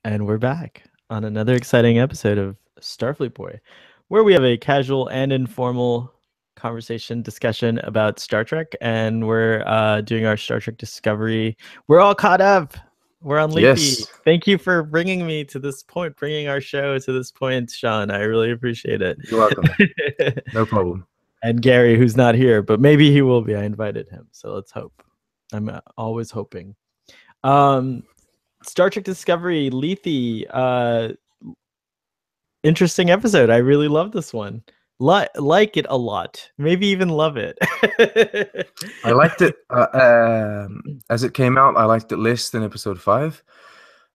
And we're back on another exciting episode of Starfleet Boy, where we have a casual and informal conversation discussion about Star Trek, and we're doing our Star Trek Discovery. We're all caught up. We're on Lethe. Yes. Thank you for bringing me to this point, bringing our show to this point, Sean. I really appreciate it. You're welcome. No problem. And Gary, who's not here, but maybe he will be. I invited him, so let's hope. I'm always hoping. Star Trek Discovery, Lethe. Interesting episode. I really love this one. Like it a lot. Maybe even love it. I liked it as it came out. I liked it less than episode 5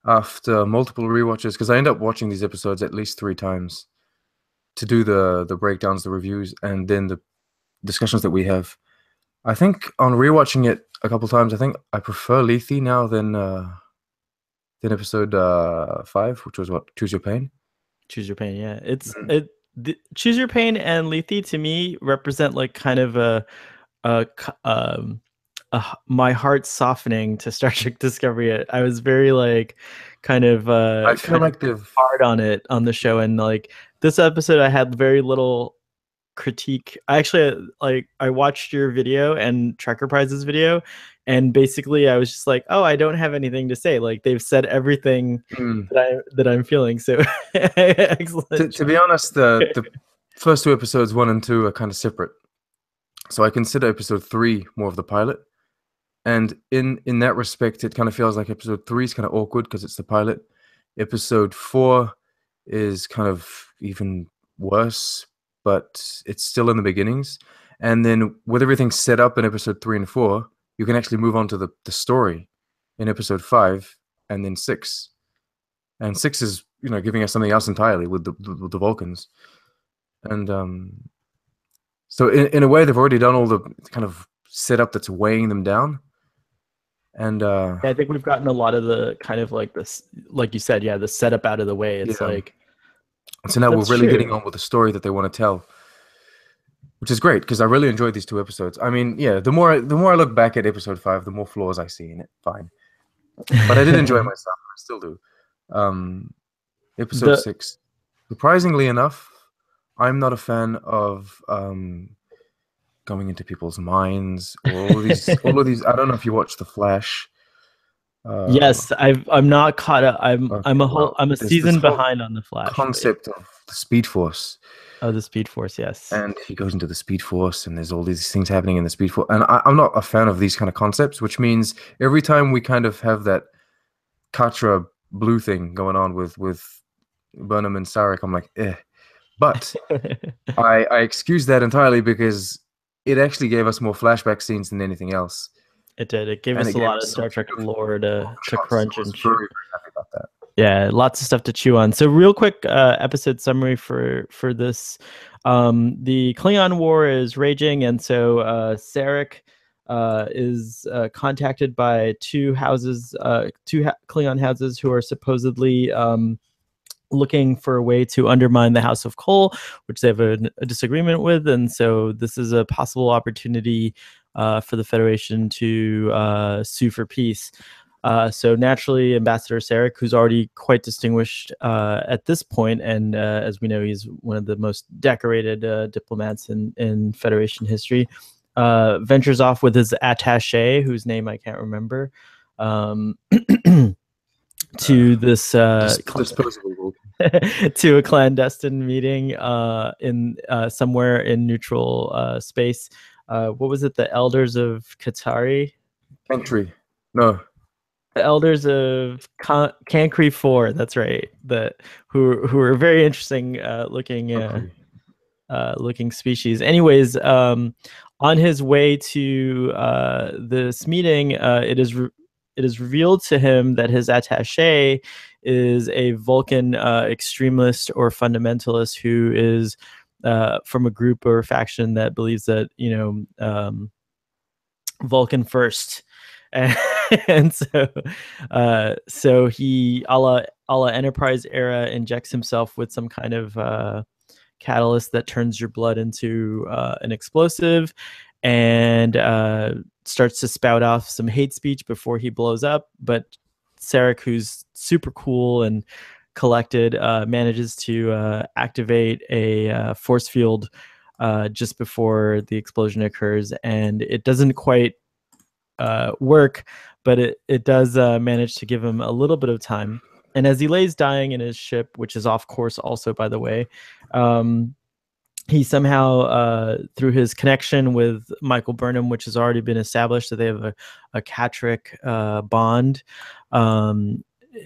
after multiple rewatches, because I end up watching these episodes at least 3 times to do the breakdowns, the reviews, and then the discussions that we have. I think on rewatching it a couple times, I think I prefer Lethe now than episode 5, which was what, Choose Your Pain. Choose Your Pain, yeah. Choose Your Pain and Lethe to me represent like kind of my heart softening to Star Trek Discovery. I was very like kind of I feel like they've hard on it on the show, and like this episode I had very little critique. I watched your video and Tracker Prize's video, and basically I was just like, oh, I don't have anything to say. Like they've said everything that I'm feeling. So excellent. To be honest, the first 2 episodes, 1 and 2, are kind of separate. So I consider episode 3 more of the pilot. And in that respect, it kind of feels like episode 3 is kind of awkward because it's the pilot. Episode 4 is kind of even worse, but it's still in the beginnings. And then with everything set up in episode 3 and 4, you can actually move on to the story in episode 5 and then 6. And 6 is, giving us something else entirely with the Vulcans. And so in a way, they've already done all the kind of setup that's weighing them down. And I think we've gotten a lot of the kind of like this, like you said, the setup out of the way. It's like, so now we're really getting on with the story that they want to tell, which is great because I really enjoyed these 2 episodes. I mean, the more I look back at episode 5, the more flaws I see in it. Fine, but I did enjoy myself. I still do. Episode 6, surprisingly enough, I'm not a fan of going into people's minds or all of these. I don't know if you watch The Flash. Yes, I'm not caught up. I'm a season behind on The Flash. Concept of the Speed Force. Oh, the Speed Force, yes. And he goes into the Speed Force, and there's all these things happening in the Speed Force. And I'm not a fan of these kind of concepts, which means every time we kind of have that Katra blue thing going on with Burnham and Sarek, I'm like, eh. But I excuse that entirely because it actually gave us more flashback scenes than anything else. It did. It gave us a lot of Star Trek lore to crunch and chew. Very happy about that. Yeah, lots of stuff to chew on. So real quick episode summary for this. The Klingon War is raging, and so Sarek is contacted by 2 houses, Klingon houses who are supposedly looking for a way to undermine the House of Kol, which they have a disagreement with. And so this is a possible opportunity for the Federation to sue for peace. So naturally, Ambassador Sarek, who's already quite distinguished at this point, and as we know, he's one of the most decorated diplomats in Federation history, ventures off with his attaché, whose name I can't remember, to this to a clandestine meeting in somewhere in neutral space. What was it? The Elders of Katari? Entry. No. The Elders of Cancri 4. That's right. Who are very interesting looking species. Anyways, on his way to this meeting, it is revealed to him that his attaché is a Vulcan extremist or fundamentalist who is from a group or faction that believes that Vulcan first, and so he, a la Enterprise era, injects himself with some kind of catalyst that turns your blood into an explosive, and starts to spout off some hate speech before he blows up. But Sarek, who's super cool and collected, manages to activate a force field just before the explosion occurs, and it doesn't quite work, but it does manage to give him a little bit of time. And as he lays dying in his ship, which is off course also, by the way, he somehow, through his connection with Micheal Burnham, which has already been established that they have a Catric bond,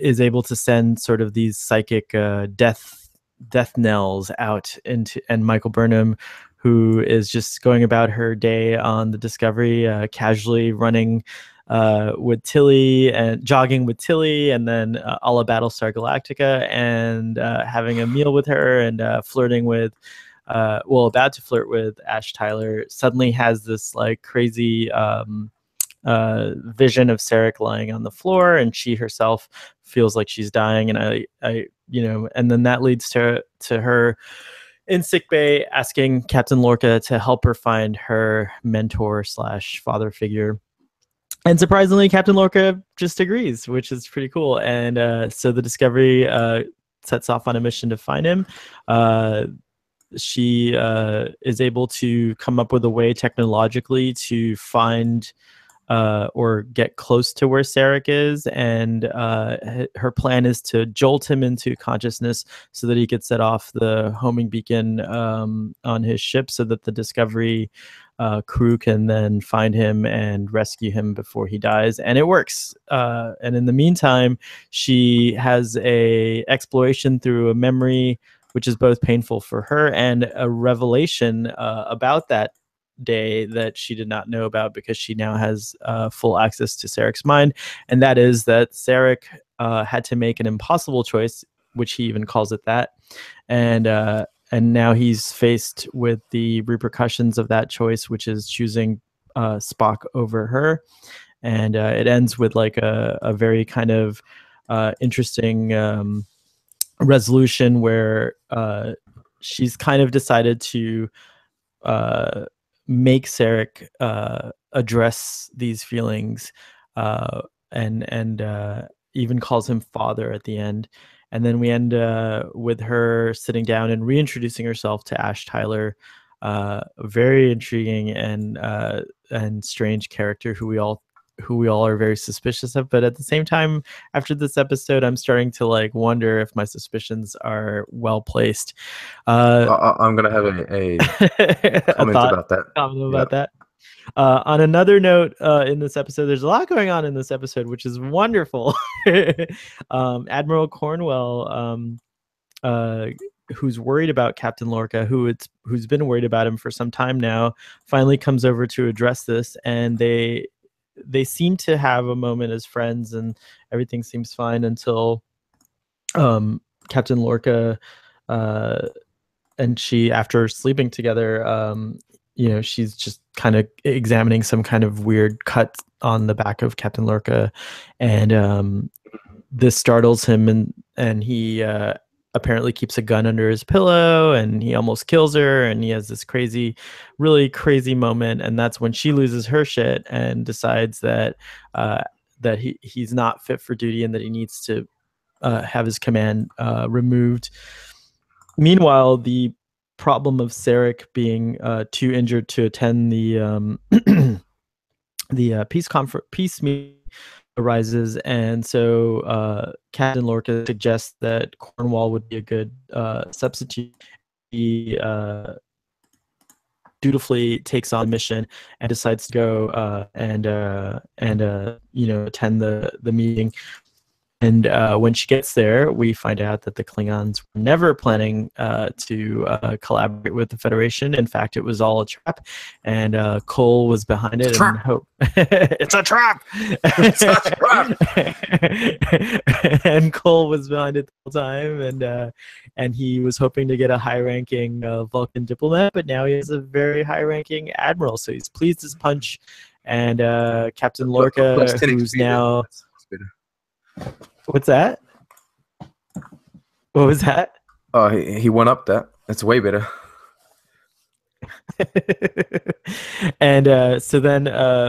is able to send sort of these psychic death knells out into, and Micheal Burnham, who is just going about her day on the Discovery, casually running with Tilly and jogging with Tilly, and then a la Battlestar Galactica, and having a meal with her, and flirting with, about to flirt with Ash Tyler, suddenly has this like crazy vision of Sarek lying on the floor, and she herself feels like she's dying, and I and then that leads to her in sickbay asking Captain Lorca to help her find her mentor / father figure. And surprisingly, Captain Lorca just agrees, which is pretty cool. And so the Discovery sets off on a mission to find him. She is able to come up with a way technologically to find or get close to where Sarek is, and her plan is to jolt him into consciousness so that he could set off the homing beacon on his ship, so that the Discovery crew can then find him and rescue him before he dies. And it works. And in the meantime, she has a exploration through a memory, which is both painful for her and a revelation about that day that she did not know about, because she now has full access to Sarek's mind, and that is that Sarek had to make an impossible choice, which he even calls it that, and now he's faced with the repercussions of that choice, which is choosing Spock over her. And it ends with like a very kind of interesting resolution where she's kind of decided to make Sarek address these feelings, and even calls him father at the end. And then we end with her sitting down and reintroducing herself to Ash Tyler, a very intriguing and strange character who we all are very suspicious of. But at the same time, after this episode, I'm starting to like wonder if my suspicions are well placed. I'm gonna have a comment about that. Comment about that. On another note, in this episode, there's a lot going on in this episode, which is wonderful. Admiral Cornwell, who's worried about Captain Lorca, who's been worried about him for some time now, finally comes over to address this, and they seem to have a moment as friends, and everything seems fine until Captain Lorca and she, after sleeping together, she's just kind of examining some kind of weird cut on the back of Captain Lorca, and this startles him, and he apparently keeps a gun under his pillow, and he almost kills her, and he has this really crazy moment, and that's when she loses her shit and decides that he's not fit for duty, and that he needs to have his command removed. Meanwhile, the problem of Sarek being too injured to attend the peace meeting arises, and so Captain Lorca suggests that Cornwall would be a good substitute. He dutifully takes on the mission and decides to go and attend the meeting. And when she gets there, we find out that the Klingons were never planning to collaborate with the Federation. In fact, it was all a trap, and Cole was behind it. It's a trap! It's a trap! And Cole was behind it the whole time, and he was hoping to get a high-ranking Vulcan diplomat, but now he has a very high-ranking admiral, so he's pleased as punch. And Captain Lorca, who's now... What's that? What was that? Oh, he won up that. That's way better. And so then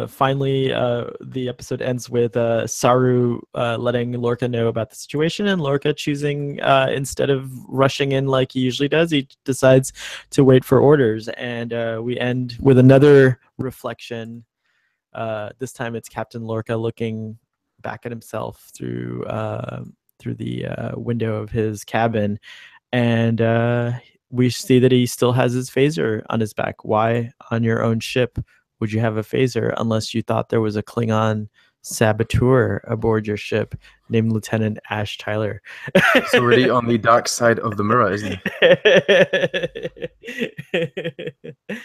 finally the episode ends with Saru letting Lorca know about the situation, and Lorca choosing instead of rushing in like he usually does, he decides to wait for orders. And we end with another reflection. This time it's Captain Lorca looking back at himself through the window of his cabin, and we see that he still has his phaser on his back. Why on your own ship would you have a phaser unless you thought there was a Klingon saboteur aboard your ship named Lieutenant Ash Tyler? It's already on the dark side of the mirror, isn't he?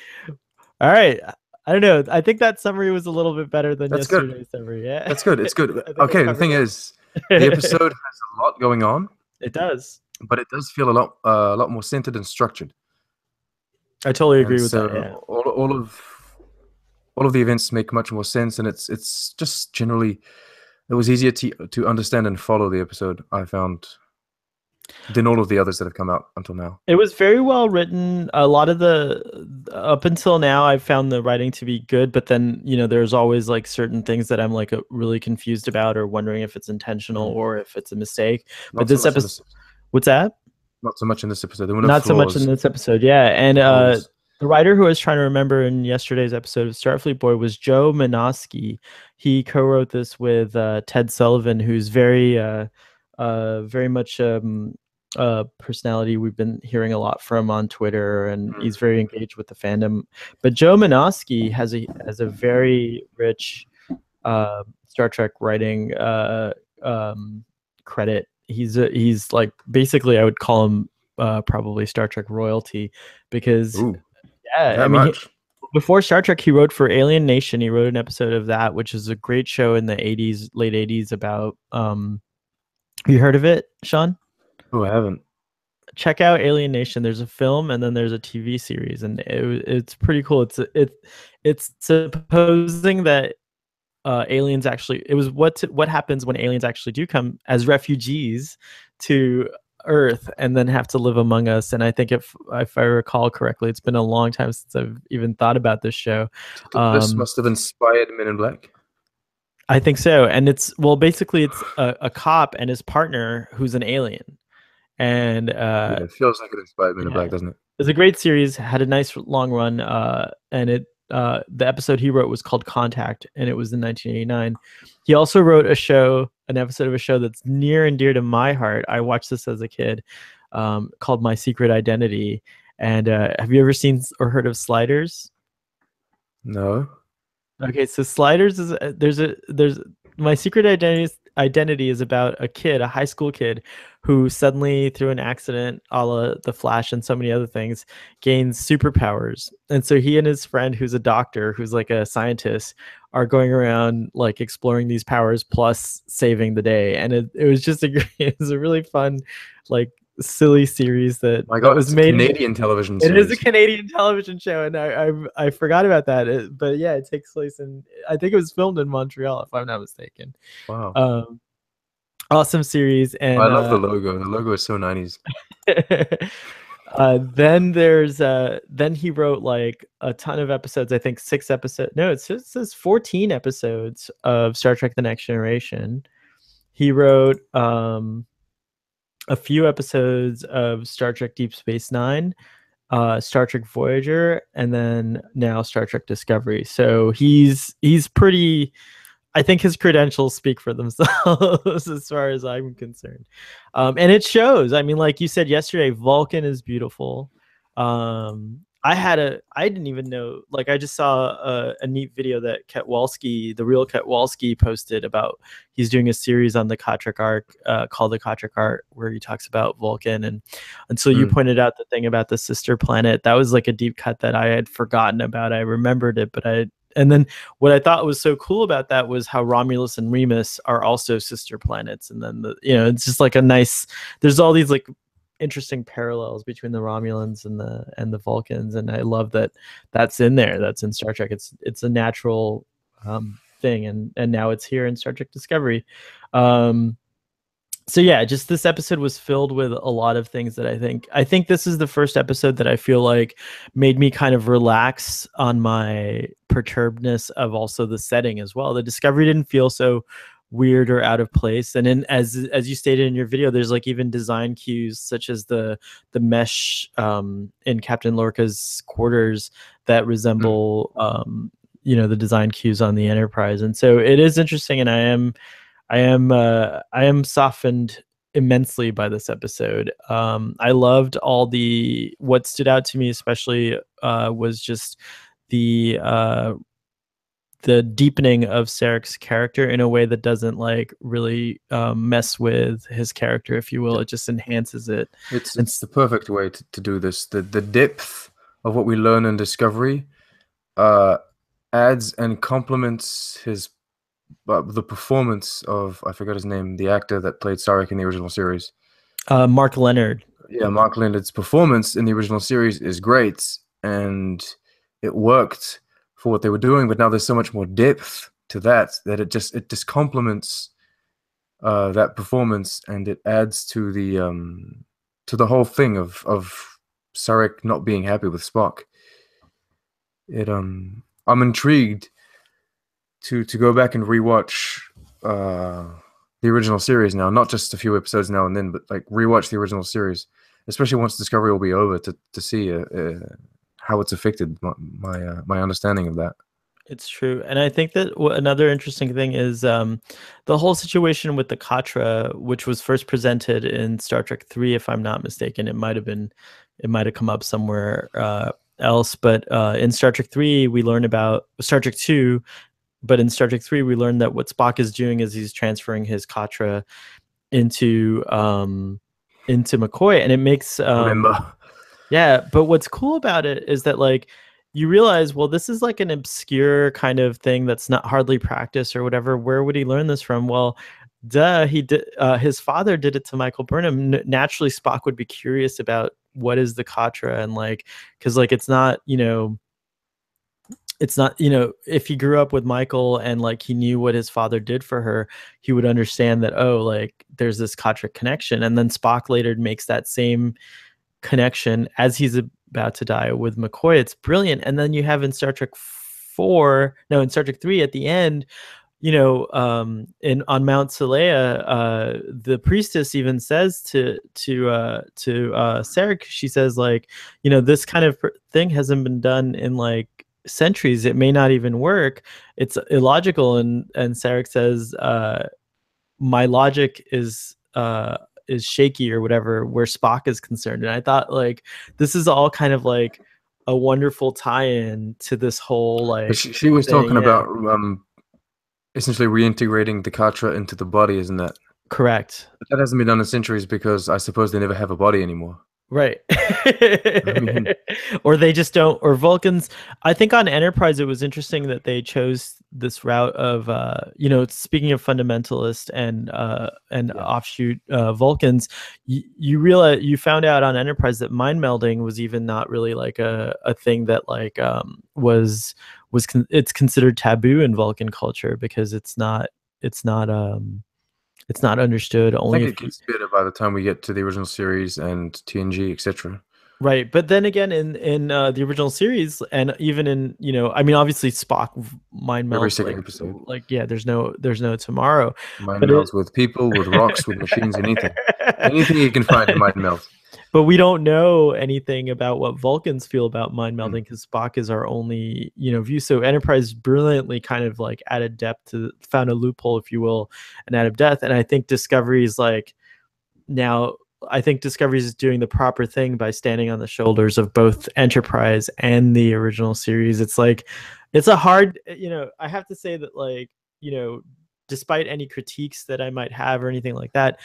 All right. I don't know. I think that summary was a little bit better than yesterday's summary. Yeah, that's good. It's good. Okay, the thing is, the episode has a lot going on. It does, but it does feel a lot more centered and structured. I totally agree with that. Yeah. All of the events make much more sense, and it's just generally it was easier to understand and follow the episode, I found, than all of the others that have come out until now. It was very well written. A lot of up until now, I've found the writing to be good, but then, there's always like certain things that I'm like really confused about or wondering if it's intentional or if it's a mistake. But this episode, what's that? Not so much in this episode. Not so much in this episode, yeah. And the writer who I was trying to remember in yesterday's episode of Starfleet Boy was Joe Menosky. He co-wrote this with Ted Sullivan, who's very much personality we've been hearing a lot from on Twitter, and he's very engaged with the fandom. But Joe Menosky has a very rich Star Trek writing credit. He's like, basically I would call him probably Star Trek royalty, because before Star Trek he wrote for Alienation. He wrote an episode of that, which is a great show in the late 80s about you heard of it, Sean? Oh, I haven't. Check out Alienation. There's a film and then there's a TV series, and it's pretty cool. It's supposing that aliens actually, it was what happens when aliens actually do come as refugees to Earth and then have to live among us. And I think if I recall correctly, it's been a long time since I've even thought about this show. This must have inspired Men in Black. I think so. And basically it's a cop and his partner who's an alien. And it feels like it inspired Men in Black, doesn't it? It's a great series, had a nice long run, and the episode he wrote was called Contact, and it was in 1989. He also wrote an episode of a show that's near and dear to my heart. I watched this as a kid, called My Secret Identity. And have you ever seen or heard of Sliders? No. Okay, so Sliders is there's My Secret Identity is about a high school kid who suddenly, through an accident a la The Flash and so many other things, gains superpowers. And so he and his friend, who's a doctor, who's like a scientist, are going around like exploring these powers plus saving the day. And it was just it was a really fun, like, silly series that was made. Canadian television series. It is a Canadian television show, and I forgot about that. But yeah, it takes place I think it was filmed in Montreal, if I'm not mistaken. Wow. Awesome series. And I love the logo. The logo is so 90s. Then he wrote like a ton of episodes. I think 6 episodes. No, it says 14 episodes of Star Trek: The Next Generation. He wrote a few episodes of Star Trek Deep Space Nine, Star Trek Voyager, and then now Star Trek Discovery. So he's pretty, I think his credentials speak for themselves as far as I'm concerned. And it shows. I mean, like you said yesterday, Vulcan is beautiful. I didn't even know, like, I just saw a neat video that the real Ketwalski posted about, he's doing a series on the Katra arc called the Katra arc, where he talks about Vulcan. And until you pointed out the thing about the sister planet, that was like a deep cut that I had forgotten about. I remembered it, and then what I thought was so cool about that was how Romulus and Remus are also sister planets. And then it's just like there's all these like interesting parallels between the Romulans and the Vulcans, and I love that that's in there. That's in Star Trek. It's a natural thing, and now it's here in Star Trek Discovery. So yeah, just this episode was filled with a lot of things that I think this is the first episode that I feel like made me kind of relax on my perturbedness of also the setting as well. The Discovery didn't feel so weird or out of place. And in as you stated in your video, there's like even design cues such as the mesh in Captain Lorca's quarters that resemble the design cues on the Enterprise. And so it is interesting, and I am softened immensely by this episode. I loved what stood out to me especially was just the uh, the deepening of Sarek's character in a way that doesn't like really mess with his character, if you will. It just enhances it. It's the perfect way to do this. The depth of what we learn in Discovery adds and complements the performance of, I forgot his name, the actor that played Sarek in the original series. Mark Leonard. Yeah, Mark Leonard's performance in the original series is great, and it worked for what they were doing. But now there's so much more depth to that it just complements that performance, and it adds to the whole thing of Sarek not being happy with Spock. I'm intrigued to go back and rewatch the original series now, not just a few episodes now and then, but like rewatch the original series, especially once Discovery will be over, to see how it's affected my understanding of that. It's true. And I think that another interesting thing is the whole situation with the Katra, which was first presented in Star Trek 3, if I'm not mistaken. It might have come up somewhere else, but in Star Trek 3, we learn about Star Trek 2, but in Star Trek 3, we learned that what Spock is doing is he's transferring his Katra into McCoy, and it makes Remember. Yeah, but what's cool about it is that like you realize, well, this is like an obscure kind of thing that's not hardly practiced or whatever. Where would he learn this from? Well, duh, he did. His father did it to Micheal Burnham. Naturally, Spock would be curious about what is the Katra, and like, because like it's not, if he grew up with Michael and like he knew what his father did for her, he would understand that, oh, like there's this Katra connection. And then Spock later makes that same connection as he's about to die with McCoy. It's brilliant. And then you have in Star Trek 3 at the end, on Mount Salea, the priestess even says to Sarek, she says like, this kind of thing hasn't been done in like centuries. It may not even work. It's illogical. And Sarek says, my logic is shaky or whatever, where Spock is concerned. And I thought like this is all kind of like a wonderful tie-in to this whole like she was thing, talking about essentially reintegrating the Katra into the body, isn't that correct? But that hasn't been done in centuries because I suppose they never have a body anymore. Right. I mean, Or they just don't, or Vulcans. I think on Enterprise, it was interesting that they chose this route of, speaking of fundamentalist and offshoot Vulcans, you found out on Enterprise that mind melding was even not really like a thing that like it's considered taboo in Vulcan culture because it's not understood. I think it gets better by the time we get to the original series and TNG, etc. Right, but then again, in the original series, and even in obviously Spock mind melds every second episode. Like there's no tomorrow. Mind melds with people, with rocks, with machines, anything you can find in mind meld. But we don't know anything about what Vulcans feel about mind melding because Spock is our only view. So Enterprise brilliantly kind of like added depth found a loophole, if you will, and added depth. And I think Discovery is like now. I think Discovery is doing the proper thing by standing on the shoulders of both Enterprise and the original series. It's like, it's a hard, I have to say that like, despite any critiques that I might have or anything like that,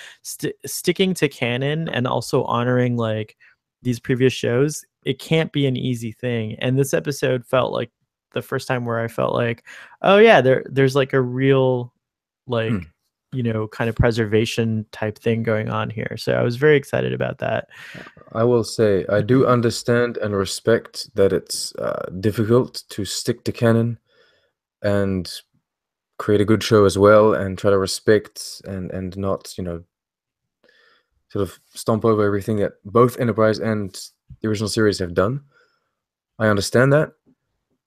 sticking to canon and also honoring like these previous shows, it can't be an easy thing. And this episode felt like the first time where I felt like, oh yeah, there's like a real like kind of preservation type thing going on here. So I was very excited about that. I will say I do understand and respect that it's difficult to stick to canon and create a good show as well, and try to respect and not sort of stomp over everything that both Enterprise and the original series have done. I understand that.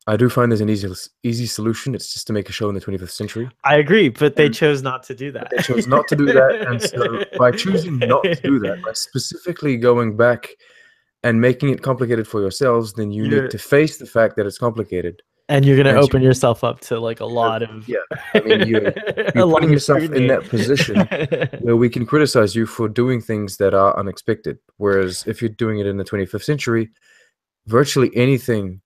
I do find there's an easy solution. It's just to make a show in the 25th century. I agree, but they chose not to do that. They chose not to do that, and so by choosing not to do that, by specifically going back and making it complicated for yourselves, then you need to face the fact that it's complicated. And you're going to open yourself up to like a lot of... Yeah, I mean, you're putting yourself in that position where we can criticize you for doing things that are unexpected. Whereas if you're doing it in the 25th century, virtually anything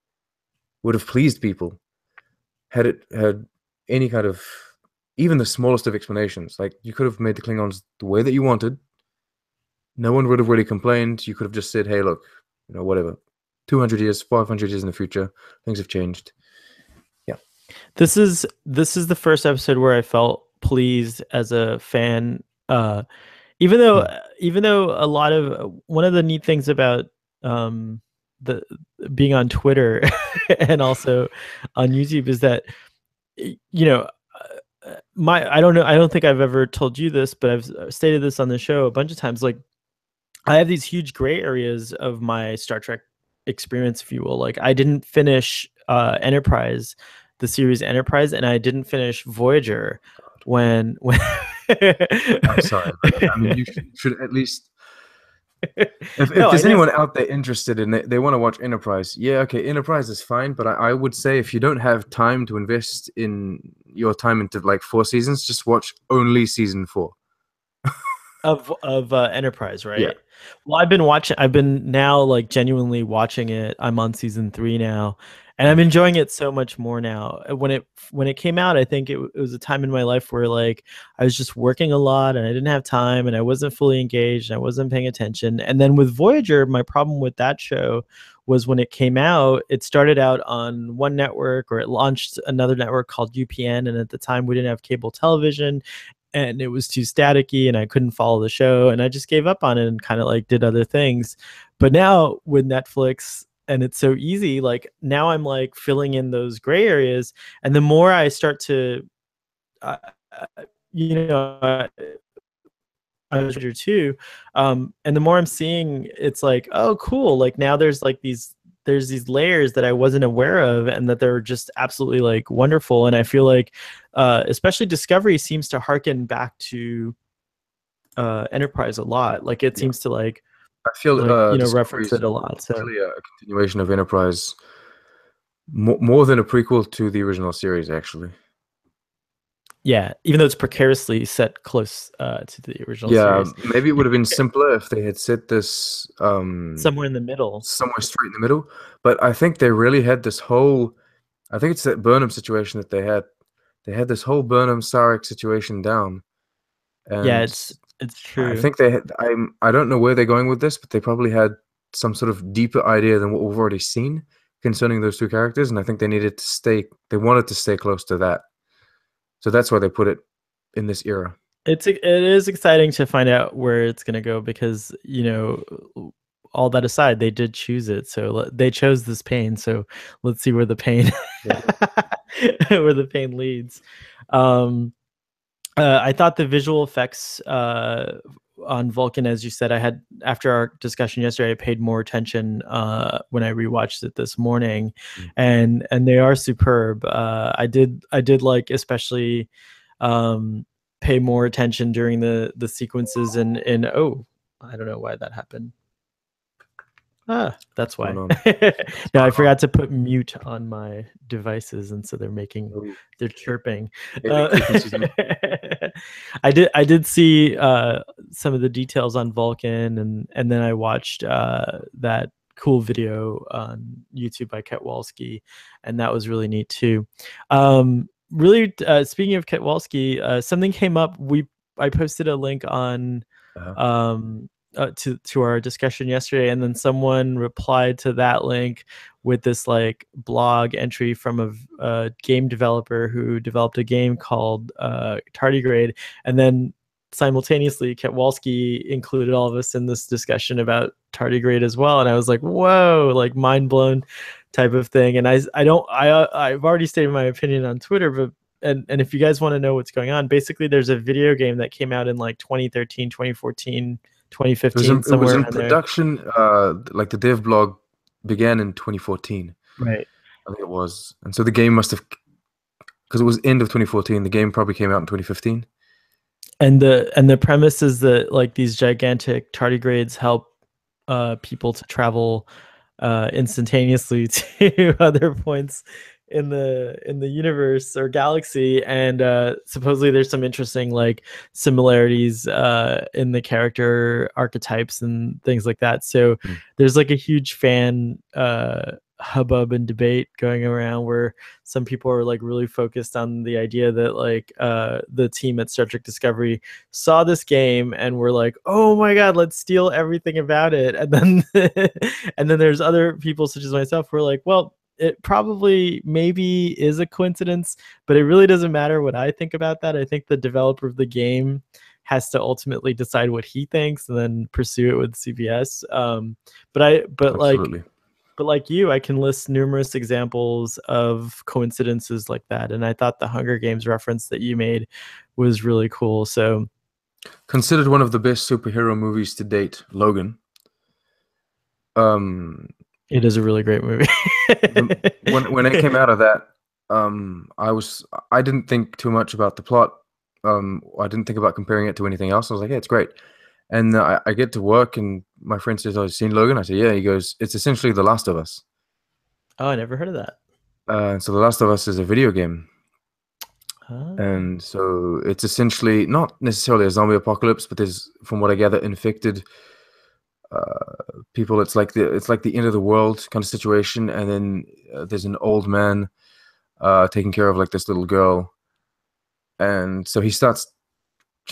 would have pleased people had it had any kind of, even the smallest of explanations. Like, you could have made the Klingons the way that you wanted. No one would have really complained. You could have just said, hey, look, you know, whatever, 200 years, 500 years in the future, things have changed. Yeah. This is the first episode where I felt pleased as a fan. Even though a lot of, one of the neat things about the being on Twitter and also on YouTube is that, you know, I don't think I've ever told you this, but I've stated this on the show a bunch of times. Like, I have these huge gray areas of my Star Trek experience, if you will. Like, I didn't finish Enterprise, the series Enterprise, and I didn't finish Voyager when I'm sorry, but I mean, you should at least, if there's anyone out there interested in it, they want to watch Enterprise, yeah, okay, Enterprise is fine, but I would say if you don't have time to invest in your time into like 4 seasons, just watch only season 4 of Enterprise, right? Yeah. Well, I've been now like genuinely watching it. I'm on season 3 now, and I'm enjoying it so much more now. When it came out, I think it was a time in my life where like I was just working a lot and I didn't have time and I wasn't fully engaged and I wasn't paying attention. And then with Voyager, my problem with that show was when it came out, it started out on one network, or it launched another network called UPN, and at the time we didn't have cable television, and it was too staticky and I couldn't follow the show, and I just gave up on it and kind of like did other things. But now with Netflix, and it's so easy, like now I'm like filling in those gray areas, and the more I start to you know, I was too, and the more I'm seeing, it's like, oh cool, like now there's these layers that I wasn't aware of, and that they're just absolutely like wonderful. And I feel like especially Discovery seems to harken back to Enterprise a lot. Like it seems to like, I feel like, reference it a lot. So really a continuation of Enterprise, more than a prequel to the original series, actually. Yeah, even though it's precariously set close to the original series. Yeah, maybe it would have been simpler if they had set this somewhere in the middle. Somewhere straight in the middle. But I think they really had this whole, I think it's that Burnham situation that they had. They had this whole Burnham Sarek situation down. And yeah, it's true. I think they had, I don't know where they're going with this, but they probably had some sort of deeper idea than what we've already seen concerning those two characters, and I think they wanted to stay close to that. So that's why they put it in this era. It is exciting to find out where it's going to go, because, all that aside, they did choose it. So they chose this pain. So let's see where the pain where the pain leads. I thought the visual effects on Vulcan, as you said, after our discussion yesterday, I paid more attention when I rewatched it this morning, and they are superb. I did like especially pay more attention during the sequences in I don't know why that happened. That's why. No, I forgot to put mute on my devices, and so they're chirping. I did see some of the details on Vulcan, and then I watched that cool video on YouTube by Ketwalski, and that was really neat too. Really, speaking of Ketwalski, something came up. I posted a link on to our discussion yesterday, and then someone replied to that link with this like blog entry from a game developer who developed a game called Tardigrade, and then simultaneously Ketwalski included all of us in this discussion about Tardigrade as well, and I was like, whoa, like mind blown type of thing. And I've already stated my opinion on Twitter, but and if you guys want to know what's going on, basically there's a video game that came out in like 2013, 2014, 2015, It was somewhere in around there. production. Like the dev blog began in 2014, Right. I think it was, and so the game must have, because it was end of 2014. The game probably came out in 2015. And the premise is that like these gigantic tardigrades help people to travel instantaneously to other points in the universe or galaxy, and supposedly there's some interesting like similarities in the character archetypes and things like that. So Mm. there's like a huge fan hubbub and debate going around where some people are like really focused on the idea that like the team at Star Trek Discovery saw this game and were like, oh my god, let's steal everything about it. And then and then there's other people such as myself who are like, well, it probably maybe is a coincidence, but it really doesn't matter what I think about that. I think the developer of the game has to ultimately decide what he thinks and then pursue it with CBS. Absolutely. But like you, I can list numerous examples of coincidences like that. And I thought the Hunger Games reference that you made was really cool. So Considered one of the best superhero movies to date, Logan. It is a really great movie. When I came out of that, I didn't think too much about the plot. I didn't think about comparing it to anything else. I was like, yeah, it's great. And I get to work, and my friend says, "Oh, you've seen Logan?" I say, "Yeah." He goes, "It's essentially The Last of Us." Oh, I never heard of that. So The Last of Us is a video game, Oh. and so it's essentially not necessarily a zombie apocalypse, but there's, from what I gather, infected people. It's like the end of the world kind of situation, and then there's an old man taking care of like this little girl, and so he starts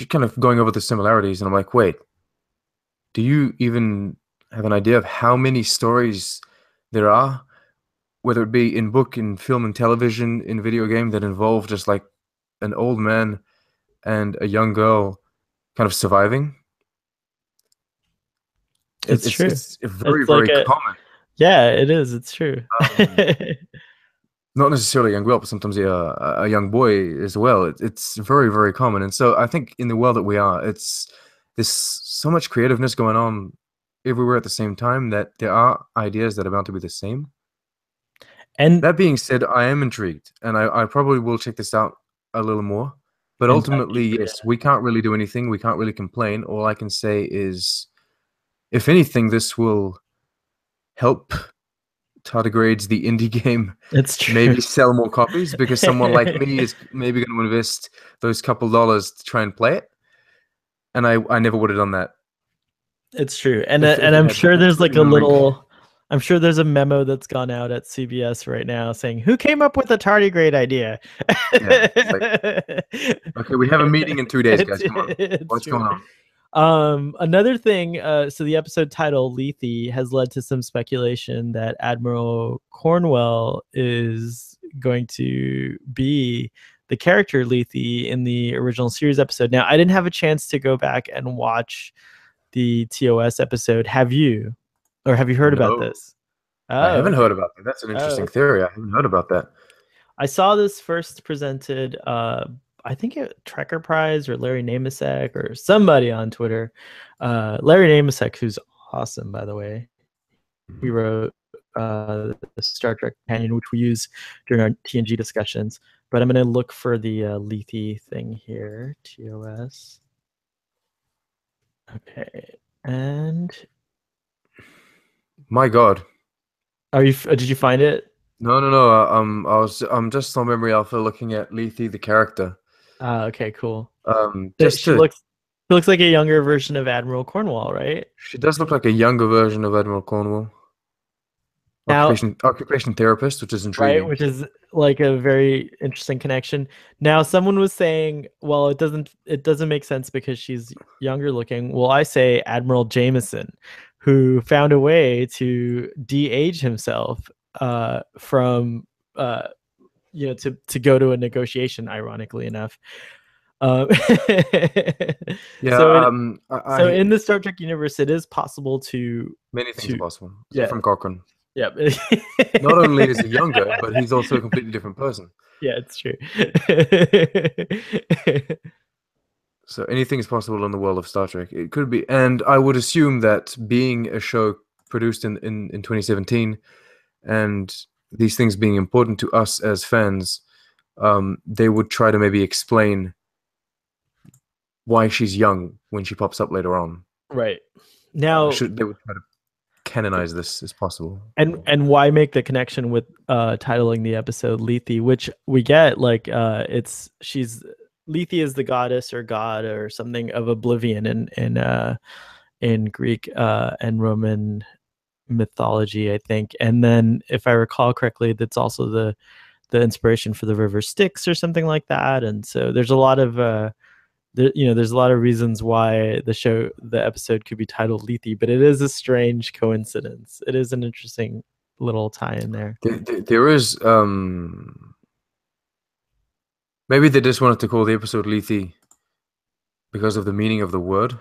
kind of going over the similarities, and I'm like, wait, do you even have an idea of how many stories there are, whether it be in book, in film, and television, in video game, that involve just like an old man and a young girl kind of surviving? It's true. It's very, It's like very common. yeah, it is. It's true. Um, Not necessarily a young girl, but sometimes a young boy as well. It's very, very common. And so I think in the world that we are, there's so much creativeness going on everywhere at the same time that there are ideas that are bound to be the same. And That being said, I am intrigued, and I probably will check this out a little more. But ultimately, yes, we can't really do anything. We can't really complain. All I can say is, if anything, this will help tardigrades the indie game it's true. maybe sell more copies, because someone like me is maybe going to invest those couple dollars to try and play it, and I never would have done that. It's true. And If and it I'm had sure there's like a no reach. little I'm sure there's a memo that's gone out at CBS right now saying, "Who came up with the tardigrade idea?" Yeah, it's like, okay, we have a meeting in 2 days, guys. Come on, what's True. going on? Another thing, so the episode title Lethe has led to some speculation that Admiral Cornwell is going to be the character Lethe in the original series episode. Now, I didn't have a chance to go back and watch the TOS episode. Have you? Or have you heard about No, this? I Oh, haven't okay. heard about that. That's an Oh, interesting okay. theory. I haven't heard about that. I saw this first presented, I think at Trekker Prize or Larry Namasek or somebody on Twitter. Larry Namasek, who's awesome, by the way. He wrote the Star Trek Companion, which we use during our TNG discussions. But I'm going to look for the Lethe thing here, TOS. Okay, and My God. did you find it? No, no, no. I'm just on Memory Alpha looking at Lethe, the character. Okay, cool. Just to She looks like a younger version of Admiral Cornwell, right? She does look like a younger version of Admiral Cornwell. Now, Occupation therapist, which is right, intriguing. which is like a very interesting connection. Now, someone was saying, well, it doesn't make sense because she's younger looking. Well, I say Admiral Jameson, who found a way to de-age himself from to go to a negotiation, ironically enough. Um, Yeah, so so I in the Star Trek universe, it is possible many things are to possible. So yeah from Cochrane, yeah not only is he younger, but he's also a completely different person. yeah, it's true. So anything is possible in the world of Star Trek. It could be, and I would assume that being a show produced in 2017, and these things being important to us as fans, they would try to maybe explain why she's young when she pops up later on. Right. Now, They would try to canonize this as possible. and why make the connection with titling the episode Lethe, which we get like she's Lethe is the goddess or god or something of oblivion in Greek and Roman mythology, I think. And then if I recall correctly, that's also the inspiration for the river Styx or something like that. And so there's a lot of there's a lot of reasons why the episode could be titled Lethe, but it is a strange coincidence. It is an interesting little tie in there. There is maybe they just wanted to call the episode Lethe because of the meaning of the word,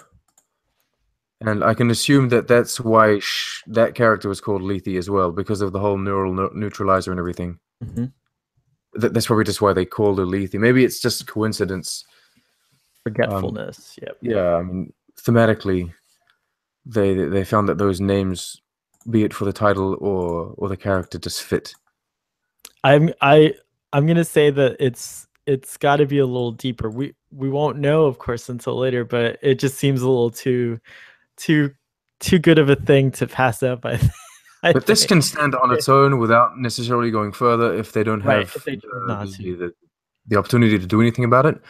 and I can assume that that's why that character was called Lethe as well, because of the whole neural neutralizer and everything. Mm-hmm. That's probably just why they called her Lethe. Maybe it's just coincidence. Forgetfulness. Yep. Yeah, I mean, thematically, they found that those names, be it for the title or the character, just fit. I'm gonna say that it's got to be a little deeper. We won't know, of course, until later, but it just seems a little too good of a thing to pass up. But this can stand on its own without necessarily going further if they don't have the opportunity to do anything about it.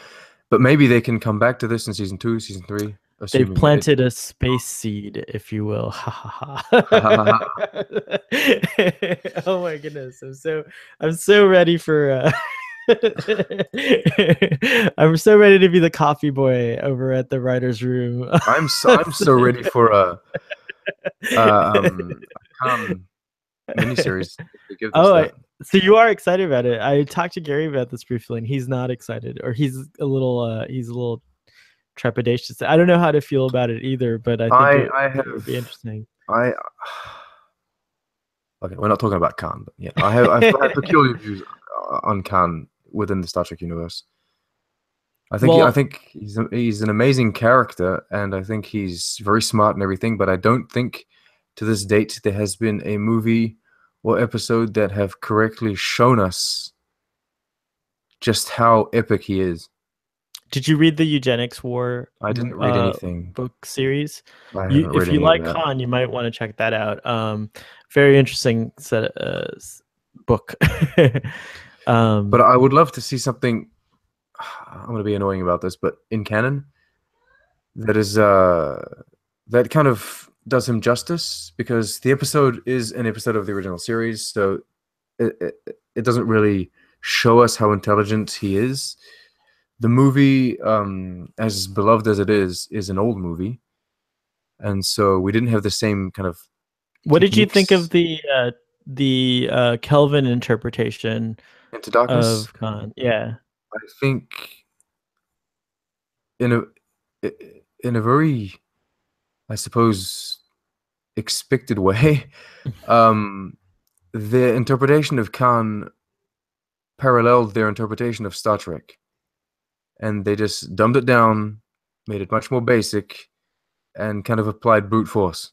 But maybe they can come back to this in season 2, season 3. They've planted a space seed, if you will. Oh my goodness! I'm so ready for. I'm so ready to be the coffee boy over at the writers' room. I'm so ready for a miniseries. So you are excited about it? I talked to Gary about this briefly, and he's not excited, or he's a little trepidatious. I don't know how to feel about it either, but I think it would be interesting. Okay, we're not talking about Khan, but yeah, I have peculiar views on Khan within the Star Trek universe. I think he's an amazing character, and I think he's very smart and everything. But I don't think to this date there has been a movie or episode that have correctly shown us just how epic he is. Did you read the Eugenics War? I didn't read anything. Book series. If you like Khan, you might want to check that out. Very interesting book. But I would love to see something. I'm going to be annoying about this, but in canon, that is that kind of does him justice, because the episode is an episode of the original series, so it doesn't really show us how intelligent he is. The movie, as beloved as it is an old movie, and so we didn't have the same kind of. What did you think of the Kelvin interpretation Into Darkness of Khan? Yeah, I think in a very, I suppose, expected way, their interpretation of Khan paralleled their interpretation of Star Trek. And they just dumbed it down, made it much more basic, and kind of applied brute force.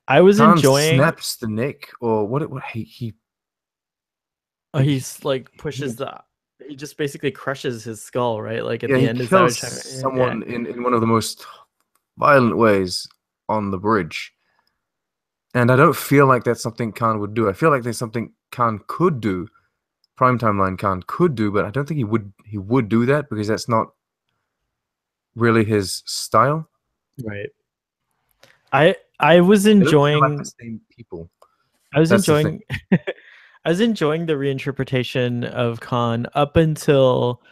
I was Khan enjoying. Snaps the neck, or what he. He's like pushes he just basically crushes his skull, right? Like at the end, he kills someone in one of the most violent ways on the bridge. And I don't feel like that's something Khan would do. I feel like there's something Khan could do. Prime Timeline Khan could do, but I don't think he would do that, because that's not really his style. Right. I was enjoying like the same people. I was enjoying I was enjoying the reinterpretation of Khan up until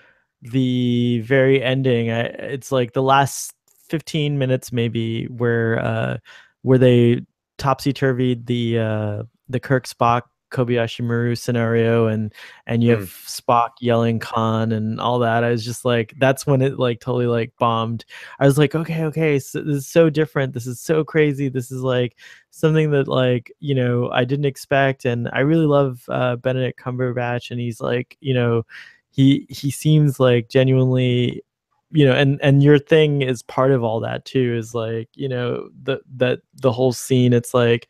the very ending. It's like the last 15 minutes maybe where they topsy-turvied the Kirk Spock Kobayashi Maru scenario, and you have Spock yelling Khan and all that. I was just like, that's when it like totally like bombed. I was like, okay, so this is so different. This is so crazy. This is like something that like, I didn't expect. And I really love Benedict Cumberbatch, and he's like, he seems like genuinely you know, and your thing is part of all that too, is like, you know, the whole scene, it's like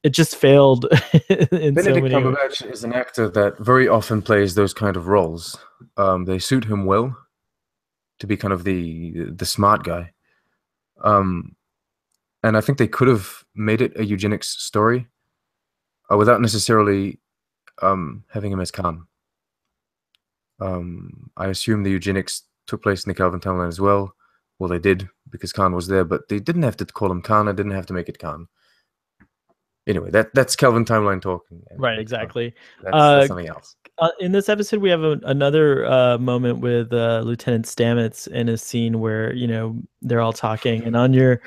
it just failed in so Benedict many ways. Cumberbatch is an actor that very often plays those kind of roles. They suit him well to be kind of the smart guy. And I think they could have made it a eugenics story without necessarily having him as Khan. I assume the eugenics took place in the Calvin timeline as well. Well, they did, because Khan was there, but they didn't have to call him Khan. I didn't have to make it Khan. Anyway, that's Calvin timeline talking. Right, exactly. That's something else. In this episode, we have another moment with Lieutenant Stamets in a scene where, you know, they're all talking, and on your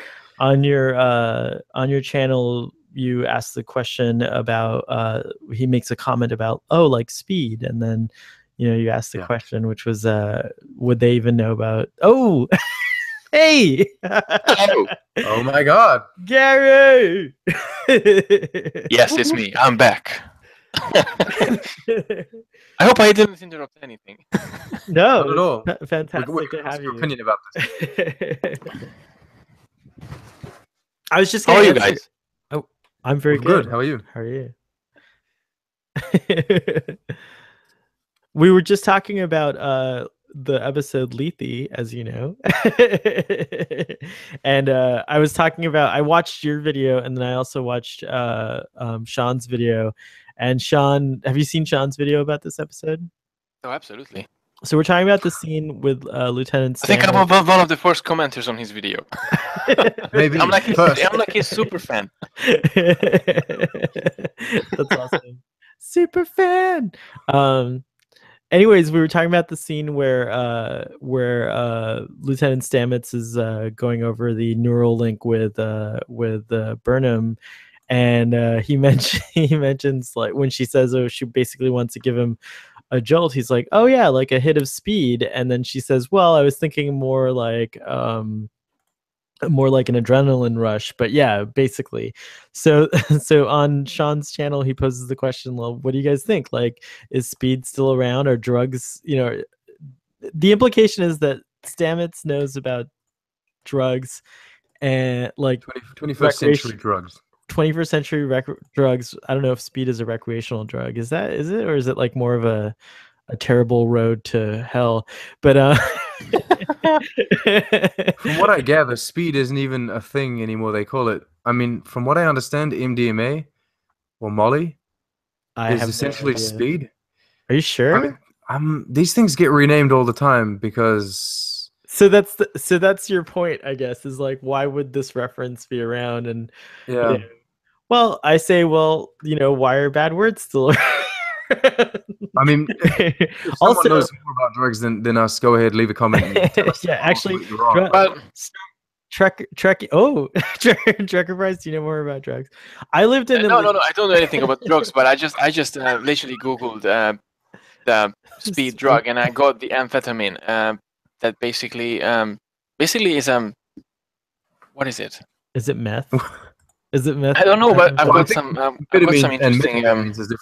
channel, you ask the question about he makes a comment about, oh, like speed, and then, you know, you asked the question, which was would they even know about, oh, hey, oh my God, Gary. Yes, it's me. I'm back. I hope I didn't interrupt anything. No, not at all. Fantastic to have you. Your opinion about this? I was just. How are you guys? Oh, I'm very good. How are you? How are you? We were just talking about the episode Lethe, as you know. And I was talking about, I watched your video, and then I also watched Sean's video. And Sean, have you seen Sean's video about this episode? Oh, absolutely. So we're talking about the scene with Lieutenant Stamets. I think I'm one of the first commenters on his video. Maybe. I'm like his super fan. That's awesome. Super fan. Anyways, we were talking about the scene where Lieutenant Stamets is going over the neural link with Burnham, and he mentions, like, when she says, oh, she basically wants to give him a jolt, he's like, oh yeah, like a hit of speed, and then she says, well, I was thinking more like an adrenaline rush, but yeah, basically. So on Sean's channel, he poses the question, well, what do you guys think? Like, is speed still around? Or drugs, you know, the implication is that Stamets knows about drugs, and like 21st century drugs. 21st century drugs. I don't know if speed is a recreational drug. Is it, or is it like more of a terrible road to hell? But from what I gather, speed isn't even a thing anymore. They call it, I mean, from what I understand, MDMA or Molly is essentially speed. Are you sure? I mean, these things get renamed all the time because. So that's your point, I guess, is like, why would this reference be around? And yeah. You know, well, I say, well, you know, why are bad words still around? I mean, if someone knows more about drugs than us, go ahead, leave a comment. And tell us actually, Trek. Oh, Trekker Price, do you know more about drugs? I lived in. No, I don't know anything about drugs, but I just literally googled the speed drug, and I got the amphetamine. That basically is what is it? Is it meth? Is it meth? I don't know, but I've got some interesting. Is different.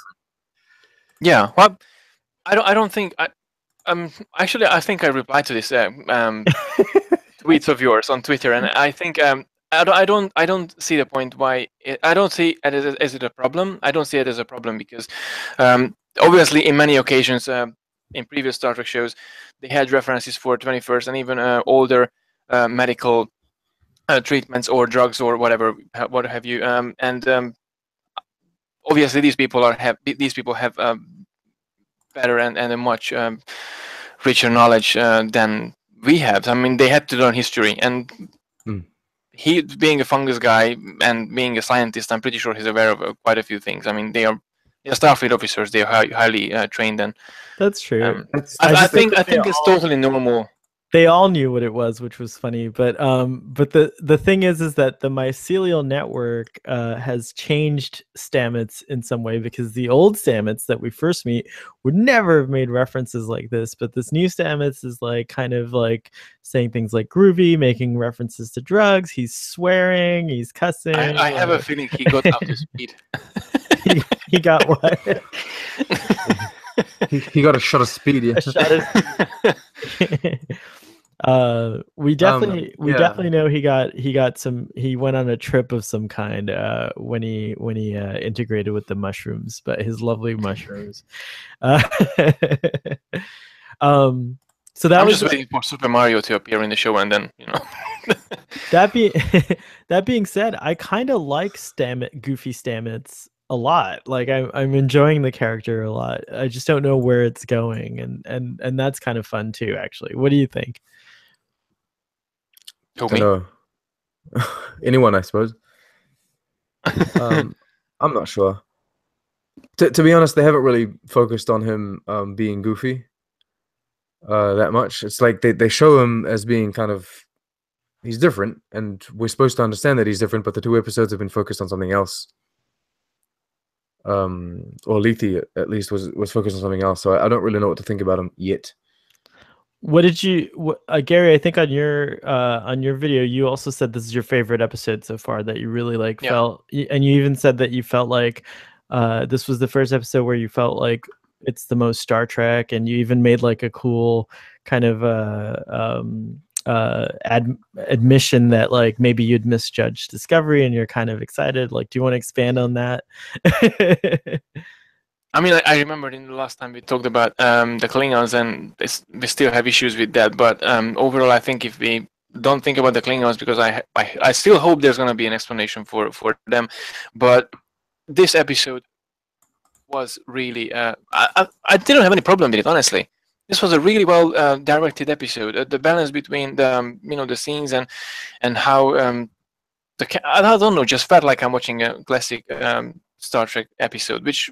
Yeah, well, I don't think actually I think I replied to this tweets of yours on Twitter, and I think I don't see the point why I don't see it as a problem. I don't see it as a problem because obviously in many occasions in previous Star Trek shows they had references for 21st and even older medical treatments or drugs or whatever, what have you, and obviously these people have better and a much richer knowledge than we have. I mean, they had to learn history, and he, being a fungus guy and being a scientist, I'm pretty sure he's aware of quite a few things. I mean, they are Starfleet officers. They are highly trained, and that's true. I think it's totally normal. They all knew what it was, which was funny. But the thing is that the mycelial network has changed Stamets in some way, because the old Stamets that we first meet would never have made references like this. But this new Stamets is like kind of like saying things like groovy, making references to drugs. He's swearing, he's cussing. I have a feeling he got up to speed. he got what? he got a shot of speed. Yeah. A shot of speed. We definitely yeah. definitely know he went on a trip of some kind when he integrated with the mushrooms, but his lovely mushrooms. So that I'm was just waiting for Super Mario to appear in the show, and then that being said, I kind of like Goofy Stamets a lot. Like I'm enjoying the character a lot. I just don't know where it's going, and that's kind of fun too. Actually, what do you think? To I me. don't know. Anyone, I suppose. I'm not sure. To be honest, they haven't really focused on him being goofy that much. It's like they show him as being kind of he's different, and we're supposed to understand that he's different. But the 2 episodes have been focused on something else. Or Lethe at least was focused on something else. So I don't really know what to think about him yet. What did you, Gary? I think on your video, you also said this is your favorite episode so far. That you really like felt, and you even said that you felt like this was the first episode where you felt like it's the most Star Trek, and you even made like a cool kind of admission that like maybe you'd misjudged Discovery, and you're kind of excited. Like, do you want to expand on that? I mean, I remember in the last time we talked about the Klingons, and we still have issues with that. But overall, I think if we don't think about the Klingons, because I still hope there's going to be an explanation for them. But this episode was really I didn't have any problem with it, honestly. This was a really well directed episode. The balance between the the scenes and how I don't know, just felt like I'm watching a classic Star Trek episode, which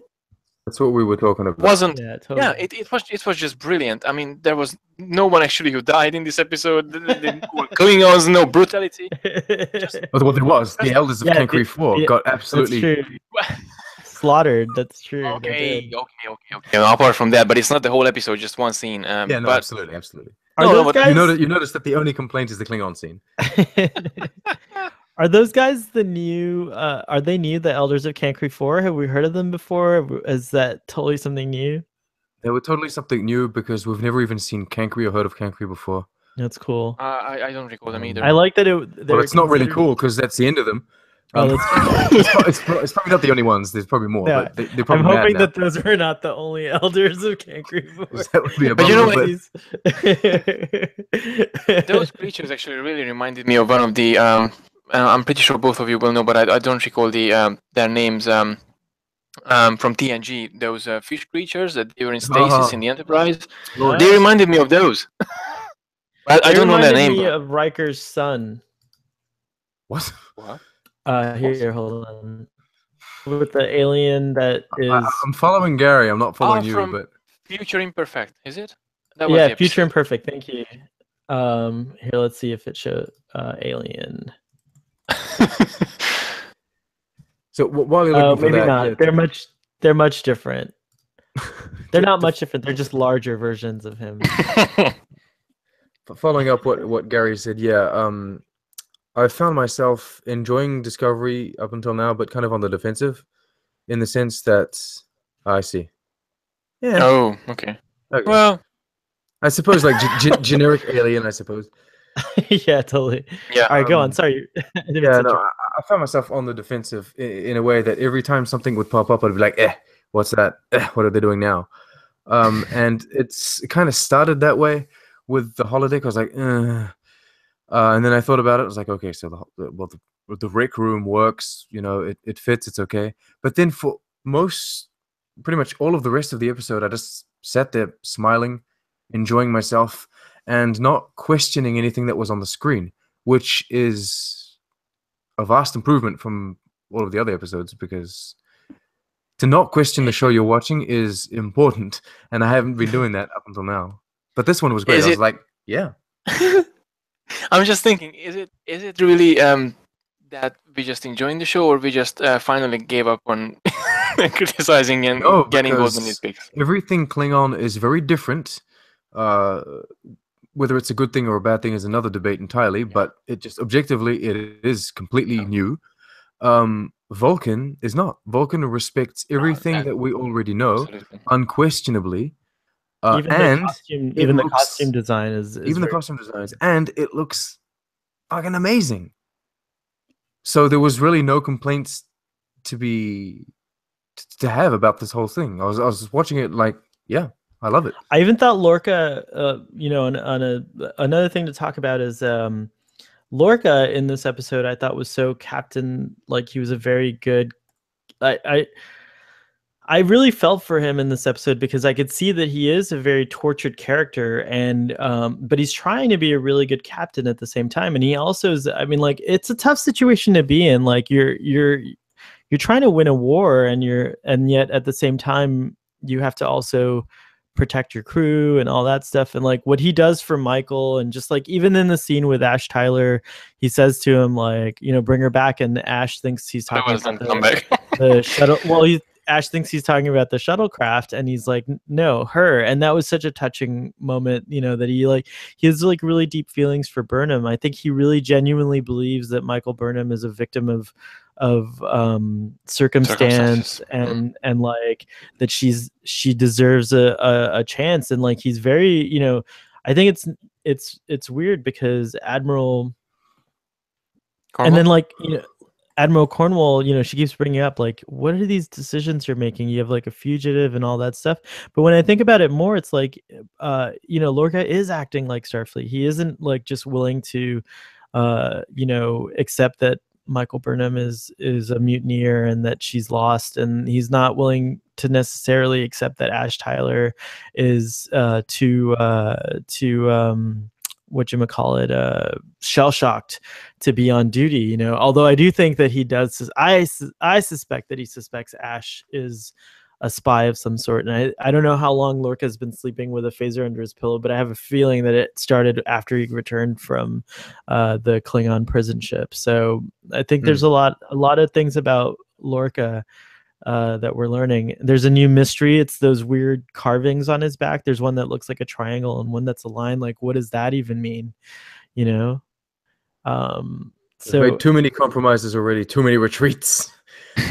That's what we were talking about. wasn't. Yeah, totally. It was just brilliant. I mean, there was no one actually who died in this episode. Klingons, no brutality. But what it was, the elders of Cancri 4 got absolutely slaughtered. That's true. Okay. Apart from that, but it's not the whole episode, just one scene. Yeah, no, but absolutely. Are those guys... You notice that the only complaint is the Klingon scene. Are those guys the new? Are they new? The Elders of Cancri 4? Have we heard of them before? Is that totally something new? They were totally something new because we've never even seen Cancri or heard of Cancri before. That's cool. I don't recall them either. I like that Well, it's not really cool because that's the end of them. It's probably not the only ones. There's probably more. Yeah. But they're probably I'm hoping mad that those are not the only Elders of Cancri 4. That would be a But you know what? but... Those creatures actually really reminded me of one of the. I'm pretty sure both of you will know, but I don't recall their names. From TNG, those fish creatures that they were in stasis in the Enterprise. They reminded me of those. I don't know their name. Me of Riker's son. What? Here, hold on. With the alien that is. I'm following Gary. I'm not following you, but Future Imperfect, is it? Yeah, Future Imperfect. Thank you. Here, let's see if it shows alien. So while you're looking for maybe that, not. yeah, They're much different. They're not much different. They're just larger versions of him. Following up what Gary said, I found myself enjoying Discovery up until now, but kind of on the defensive, in the sense that I see. Yeah. Oh, okay. Well, I suppose like generic alien. I suppose. Yeah, totally. Yeah. All right, go on. Sorry. I found myself on the defensive in a way that every time something would pop up, I'd be like, what's that? What are they doing now? And it kind of started that way with the holodeck. I was like, and then I thought about it. I was like, okay, so the rec room works. It fits. It's okay. But then for pretty much all of the rest of the episode, I just sat there smiling, enjoying myself, and not questioning anything that was on the screen, which is a vast improvement from all of the other episodes, because to not question the show you're watching is important, and I haven't been doing that up until now. But this one was great. I was like, yeah. I'm just thinking, is it really that we just enjoying the show, or we just finally gave up on criticizing and getting involved in nitpicks? Everything Klingon is very different. Whether it's a good thing or a bad thing is another debate entirely, but it just objectively it is completely new. Vulcan is not. Vulcan respects everything that we already know, unquestionably. And even the costume design is even the costume designs, and it looks fucking amazing. So there was really no complaints to have about this whole thing. I was watching it like, yeah, I love it. I even thought Lorca, another thing to talk about is Lorca in this episode. I thought was so Captain, like he was a very good. I really felt for him in this episode because I could see that he is a very tortured character, and but he's trying to be a really good captain at the same time. And he also is. I mean, like it's a tough situation to be in. Like you're trying to win a war, and yet at the same time you have to also protect your crew and all that stuff. And like what he does for Michael, and just like even in the scene with Ash Tyler, he says to him like, bring her back, and Ash thinks he's talking about the shuttle. Well, Ash thinks he's talking about the shuttlecraft, and he's like, no, her. And that was such a touching moment, that he has like really deep feelings for Burnham. I think he really genuinely believes that Micheal Burnham is a victim of circumstance and like that she deserves a chance. And like he's very, I think it's weird because Admiral Cornwell? And then like Admiral Cornwell, she keeps bringing up like, what are these decisions you're making? You have like a fugitive and all that stuff. But when I think about it more, it's like, Lorca is acting like Starfleet. He isn't like just willing to, accept that Micheal Burnham is a mutineer and that she's lost, and he's not willing to necessarily accept that Ash Tyler is shell shocked to be on duty, although I do think that he does. I suspect that he suspects Ash is a spy of some sort, and I don't know how long Lorca's been sleeping with a phaser under his pillow, but I have a feeling that it started after he returned from the Klingon prison ship. So I think there's a lot of things about Lorca that we're learning. There's a new mystery. It's those weird carvings on his back. There's one that looks like a triangle and one that's a line. Like, what does that even mean? So made too many compromises already, too many retreats.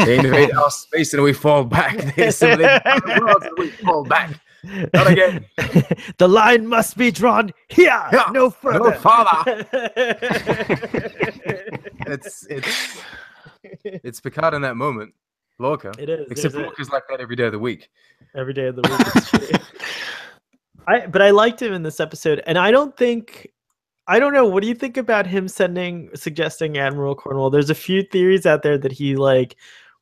They invade our space and we fall back. They assimilate other worlds and we fall back. Not again. The line must be drawn here, no further. No farther. It's Picard in that moment. Lorca. It is. Except Lorca's like that every day of the week. Every day of the week. But I liked him in this episode, and I don't know. What do you think about him suggesting Admiral Cornwell? There's a few theories out there that he like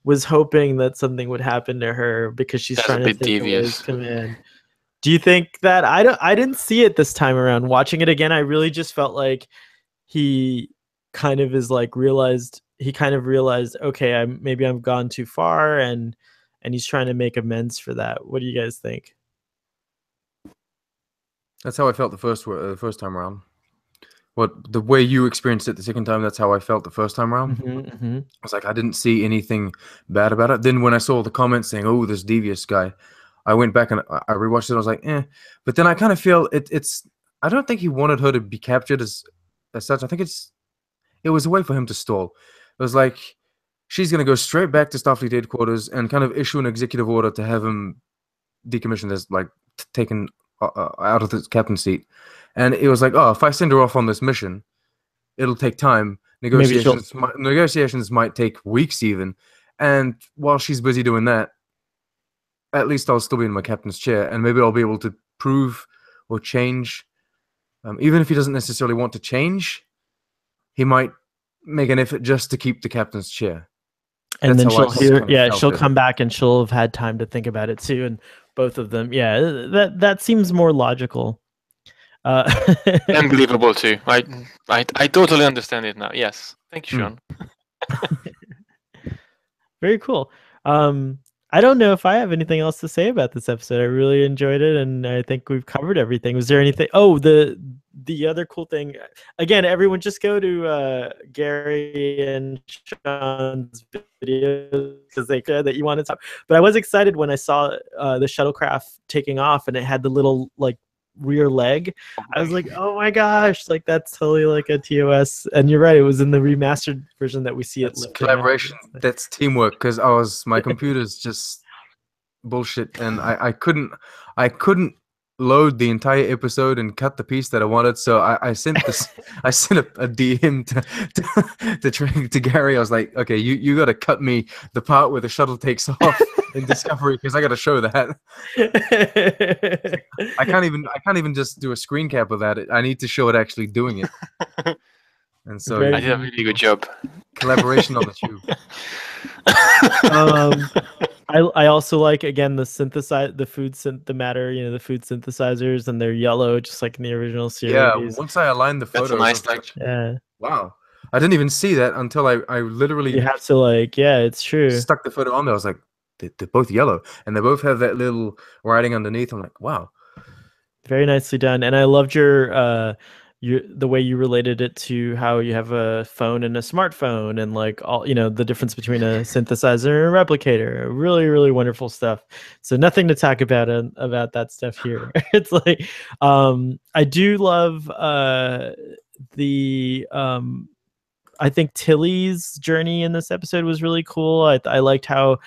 was hoping that something would happen to her because she's trying to take away his command. Do you think that? I didn't see it this time around. Watching it again, I really just felt like he kind of realized, okay, maybe I've gone too far, and he's trying to make amends for that. What do you guys think? That's how I felt the first time around. The way you experienced it the second time, that's how I felt the first time around. I was like, I didn't see anything bad about it. Then when I saw the comments saying, "Oh, this devious guy," I went back and I rewatched it. I was like, eh. But then I kind of feel it's. I don't think he wanted her to be captured as such. I think it was a way for him to stall. It was like she's going to go straight back to Starfleet headquarters and kind of issue an executive order to have him decommissioned, as like taken out of the captain's seat. And it was like, oh, if I send her off on this mission, it'll take time. Negotiations might take weeks even. And while she's busy doing that, at least I'll still be in my captain's chair, and maybe I'll be able to prove or change. Even if he doesn't necessarily want to change, he might make an effort just to keep the captain's chair. And then she'll come back and she'll have had time to think about it too. And both of them, that seems more logical. And believable too. I totally understand it now. Yes, thank you, Sean. Very cool. I don't know if I have anything else to say about this episode. I really enjoyed it, and I think we've covered everything. Was there anything? Oh, the other cool thing. Again, everyone, just go to Gary and Sean's videos because they said that you wanted to talk. But I was excited when I saw the shuttlecraft taking off, and it had the little like rear leg. I was like, oh my gosh, like that's totally like a TOS. And you're right, it was in the remastered version that we see it. Collaboration. That's teamwork, because my computer's just bullshit, and I couldn't load the entire episode and cut the piece that I wanted. So I sent this. I sent a DM to Gary. I was like, okay, you got to cut me the part where the shuttle takes off in Discovery because I got to show that. I can't even just do a screen cap of that. I need to show it actually doing it. And so I did a really good job. Collaboration on the tube. I also like, again, the food the food synthesizers, and they're yellow just like in the original series. Yeah, once I aligned the photos, That's a nice touch. Yeah. Wow, I didn't even see that until I literally You have to it's true. stuck the photo on there. I was like, they're both yellow, and they both have that little writing underneath. I'm like, wow, very nicely done. And I loved the way you related it to how you have a phone and a smartphone, and like all the difference between a synthesizer and a replicator. Really, really wonderful stuff. So nothing to talk about that stuff here. It's like I do love the I think Tilly's journey in this episode was really cool. I liked how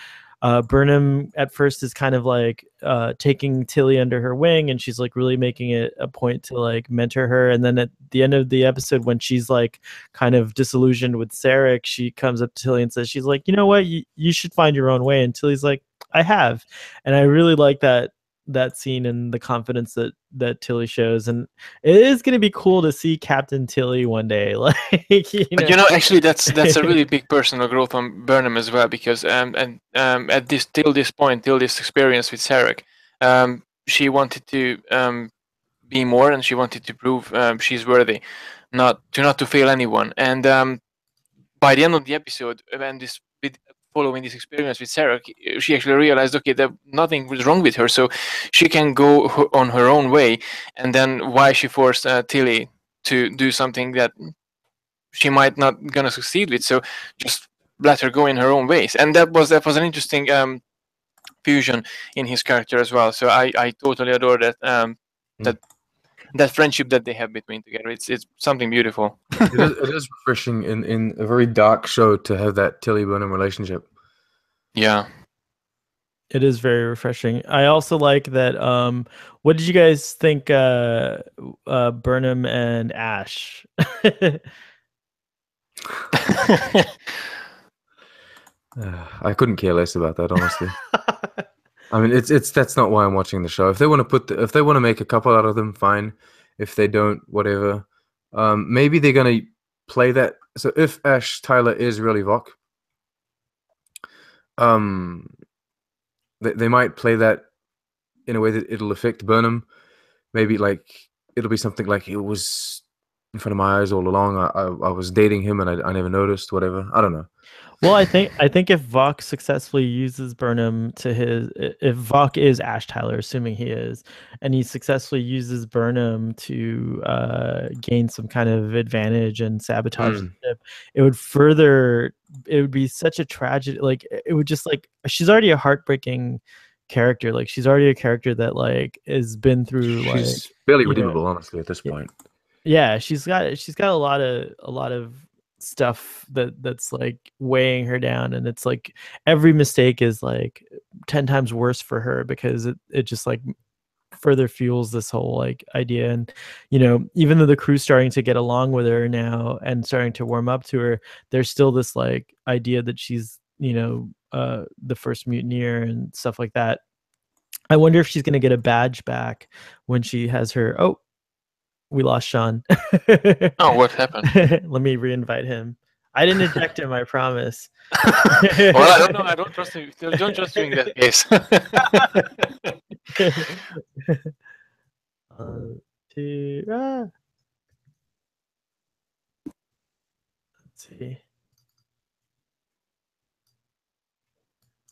Burnham at first is kind of like taking Tilly under her wing, and she's like really making it a point to like mentor her. And then at the end of the episode, when she's like kind of disillusioned with Sarek, she comes up to Tilly and says, she's like, you know what, you should find your own way. And Tilly's like, I have. And I really like that scene and the confidence that Tilly shows. And it is going to be cool to see Captain Tilly one day. Like, But actually that's a really big personal growth on Burnham as well, because at this experience with Sarek, she wanted to be more, and she wanted to prove she's worthy, not to fail anyone. And by the end of the episode, and following this experience with Sarek, she actually realized, okay, that nothing was wrong with her, so she can go on her own way. And then why she forced Tilly to do something that she might not gonna succeed with, so just let her go in her own ways. And that was an interesting fusion in his character as well. So I totally adore that that friendship that they have between together. It's something beautiful. It is refreshing in a very dark show to have that Tilly Burnham relationship. Yeah, it is very refreshing. I also like that. What did you guys think? Burnham and Ash. I couldn't care less about that, honestly. I mean, that's not why I'm watching the show. If they want to make a couple out of them, fine. If they don't, whatever. Maybe they're gonna play that. So if Ash Tyler is really Vok, they might play that in a way that it'll affect Burnham. Maybe like it'll be something like, it was in front of my eyes all along. I was dating him and I never noticed. Whatever. I don't know. Well, I think if Vok successfully uses Burnham if Vok is Ash Tyler, assuming he is, and he successfully uses Burnham to gain some kind of advantage and sabotage the ship, it would be such a tragedy. Like, it would just, like, she's already a heartbreaking character. Like, she's already a character that like has been through. She's barely redeemable, honestly, at this point. Yeah, she's got a lot of stuff that's like weighing her down, and it's like every mistake is like 10 times worse for her, because it just like further fuels this whole like idea. And even though the crew's starting to get along with her now and starting to warm up to her, there's still this like idea that she's the first mutineer and stuff like that. I wonder if she's going to get a badge back when she has her. Oh, we lost Sean. Oh, what happened? Let me reinvite him. I didn't eject him, I promise. Well, I don't know. I don't trust him. Don't trust you in that case. Let's see.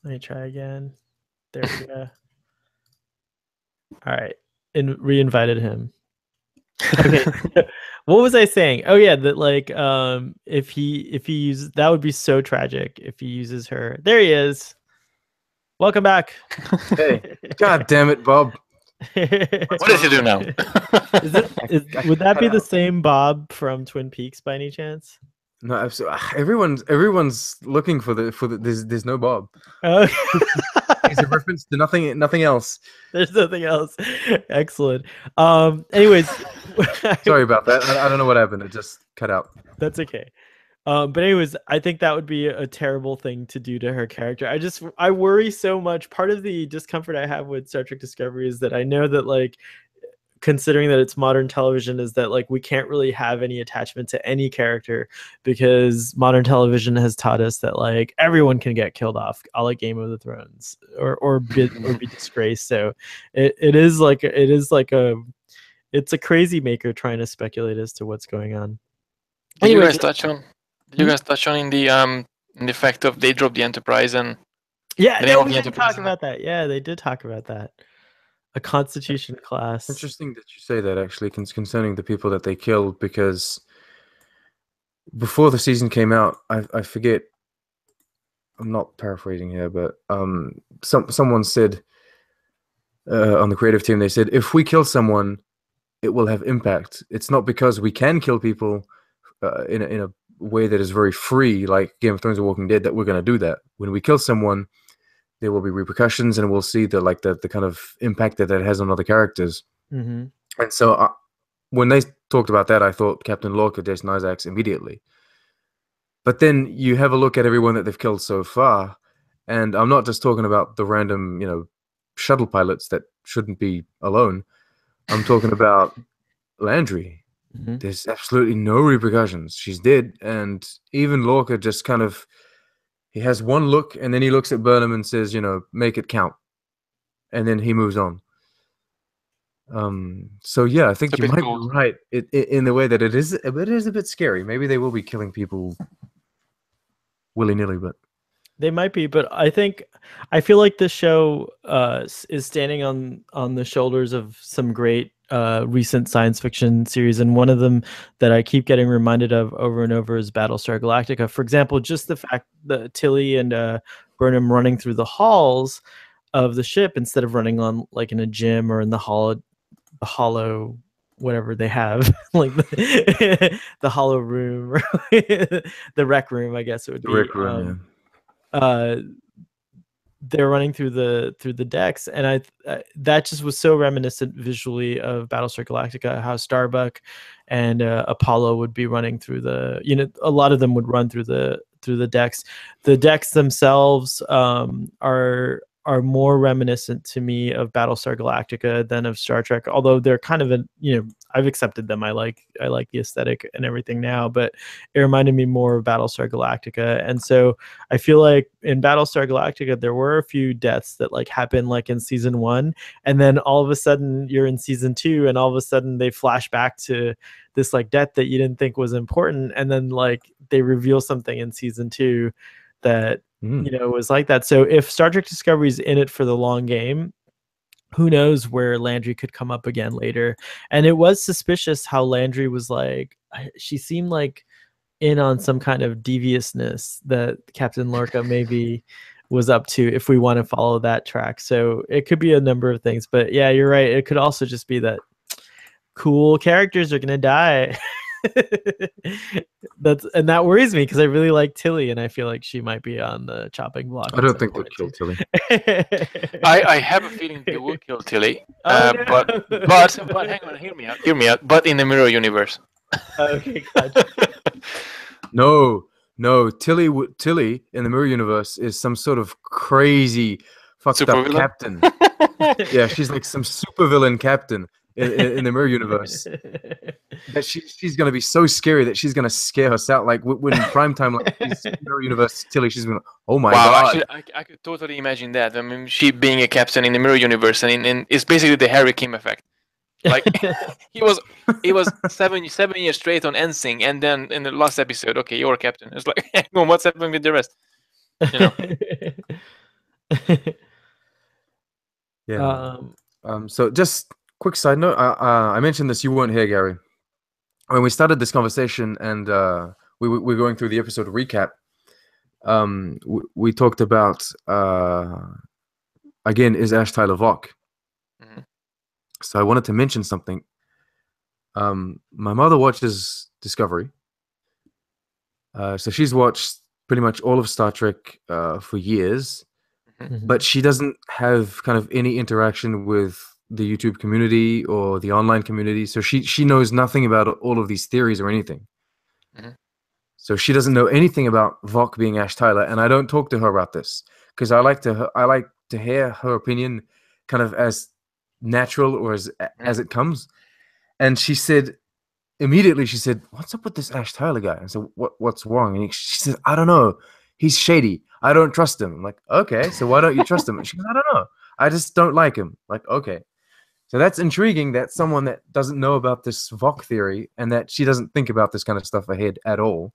Let me try again. There we go. All right. And reinvited him. Okay. What was I saying? Oh yeah, that like if he uses, that would be so tragic if he uses her. There he is. Welcome back. Hey, god damn it, Bob. What does he do now? Would that be the same Bob from Twin Peaks by any chance? No, absolutely. Everyone's looking for the. There's no Bob. Okay. It's a reference to nothing else. There's nothing else. Excellent. Anyways, sorry about that. I don't know what happened. It just cut out. That's okay. But anyways, I think that would be a terrible thing to do to her character. I worry so much. Part of the discomfort I have with Star Trek Discovery is that I know that, like, considering that it's modern television, is that, like, we can't really have any attachment to any character because modern television has taught us that, like, everyone can get killed off, a la Game of the Thrones, or be disgraced. So it's a crazy maker trying to speculate as to what's going on. Did you guys touch on in the fact of they dropped the Enterprise and we didn't talk about that. Yeah, they did talk about that. A Constitution class. Interesting that you say that, actually, concerning the people that they killed, because before the season came out, I forget, I'm not paraphrasing here, but someone said on the creative team, they said, if we kill someone, it will have impact. It's not because we can kill people in a way that is very free, like Game of Thrones or Walking Dead, that we're going to do that. When we kill someone, there will be repercussions, and we'll see the kind of impact that has on other characters. Mm-hmm. And so when they talked about that, I thought Captain Lorca, Jason Isaacs immediately. But then you have a look at everyone that they've killed so far, and I'm not just talking about the random, shuttle pilots that shouldn't be alone. I'm talking about Landry. Mm-hmm. There's absolutely no repercussions. She's dead, and even Lorca just kind of, he has one look, and then he looks at Burnham and says, make it count. And then he moves on. So yeah, I think you might be right in the way that it is a bit scary. Maybe they will be killing people willy-nilly, but they might be. But I feel like this show is standing on the shoulders of some great recent science fiction series, and one of them that I keep getting reminded of over and over is Battlestar Galactica. For example, just the fact that Tilly and Burnham running through the halls of the ship instead of running on, like, in a gym or in the hollow whatever they have, like the hollow room, or the rec room, I guess it would be. Rec room, they're running through the decks, and that just was so reminiscent visually of Battlestar Galactica, how Starbuck and Apollo would be running through a lot of them would run through the decks. The decks themselves are more reminiscent to me of Battlestar Galactica than of Star Trek, although they're kind of I've accepted them. I like the aesthetic and everything now, but it reminded me more of Battlestar Galactica. And so I feel like in Battlestar Galactica, there were a few deaths that, like, happened, like, in season 1, and then all of a sudden you're in season 2, and all of a sudden they flash back to this, like, death that you didn't think was important, and then, like, they reveal something in season 2 that was like that. So if Star Trek Discovery is in it for the long game, who knows where Landry could come up again later. And it was suspicious how Landry was, like, she seemed like in on some kind of deviousness that Captain Lorca maybe was up to, if we want to follow that track. So it could be a number of things, but yeah, you're right. It could also just be that cool characters are going to die. That worries me, because I really like Tilly, and I feel like she might be on the chopping block. I don't think they'll kill Tilly. I have a feeling they will kill Tilly, no. but hang on, hear me out. But in the mirror universe. Okay, gotcha. No, Tilly in the mirror universe is some sort of crazy fucked up captain. Yeah, she's like some supervillain captain in the mirror universe. That she's gonna be so scary that she's gonna scare us out. Like when primetime, like mirror universe Tilly, she's gonna, oh my god! Actually, I could totally imagine that. I mean, she being a captain in the mirror universe, and it's basically the Harry Kim effect. Like he was 7 years straight on ensign, and then in the last episode, okay, you're a captain. It's like, what's happening with the rest? Yeah. So just quick side note. I mentioned this. You weren't here, Gary. When we started this conversation, and we were going through the episode recap. We talked about again, is Ash Tyler Vok. Mm-hmm. So I wanted to mention something. My mother watches Discovery. So she's watched pretty much all of Star Trek for years. but she doesn't have kind of any interaction with the YouTube community or the online community, so she knows nothing about all of these theories or anything. So she doesn't know anything about Vok being Ash Tyler, and I don't talk to her about this because I like to hear her opinion kind of as natural or as it comes. And she said immediately, "What's up with this Ash Tyler guy?" And so what's wrong? And she said, "I don't know. He's shady. I don't trust him." I'm like, "Okay, so why don't you trust him?" And she goes, "I don't know. I just don't like him." Like, okay. So that's intriguing that someone that doesn't know about this Vok theory and that she doesn't think about this kind of stuff ahead at all.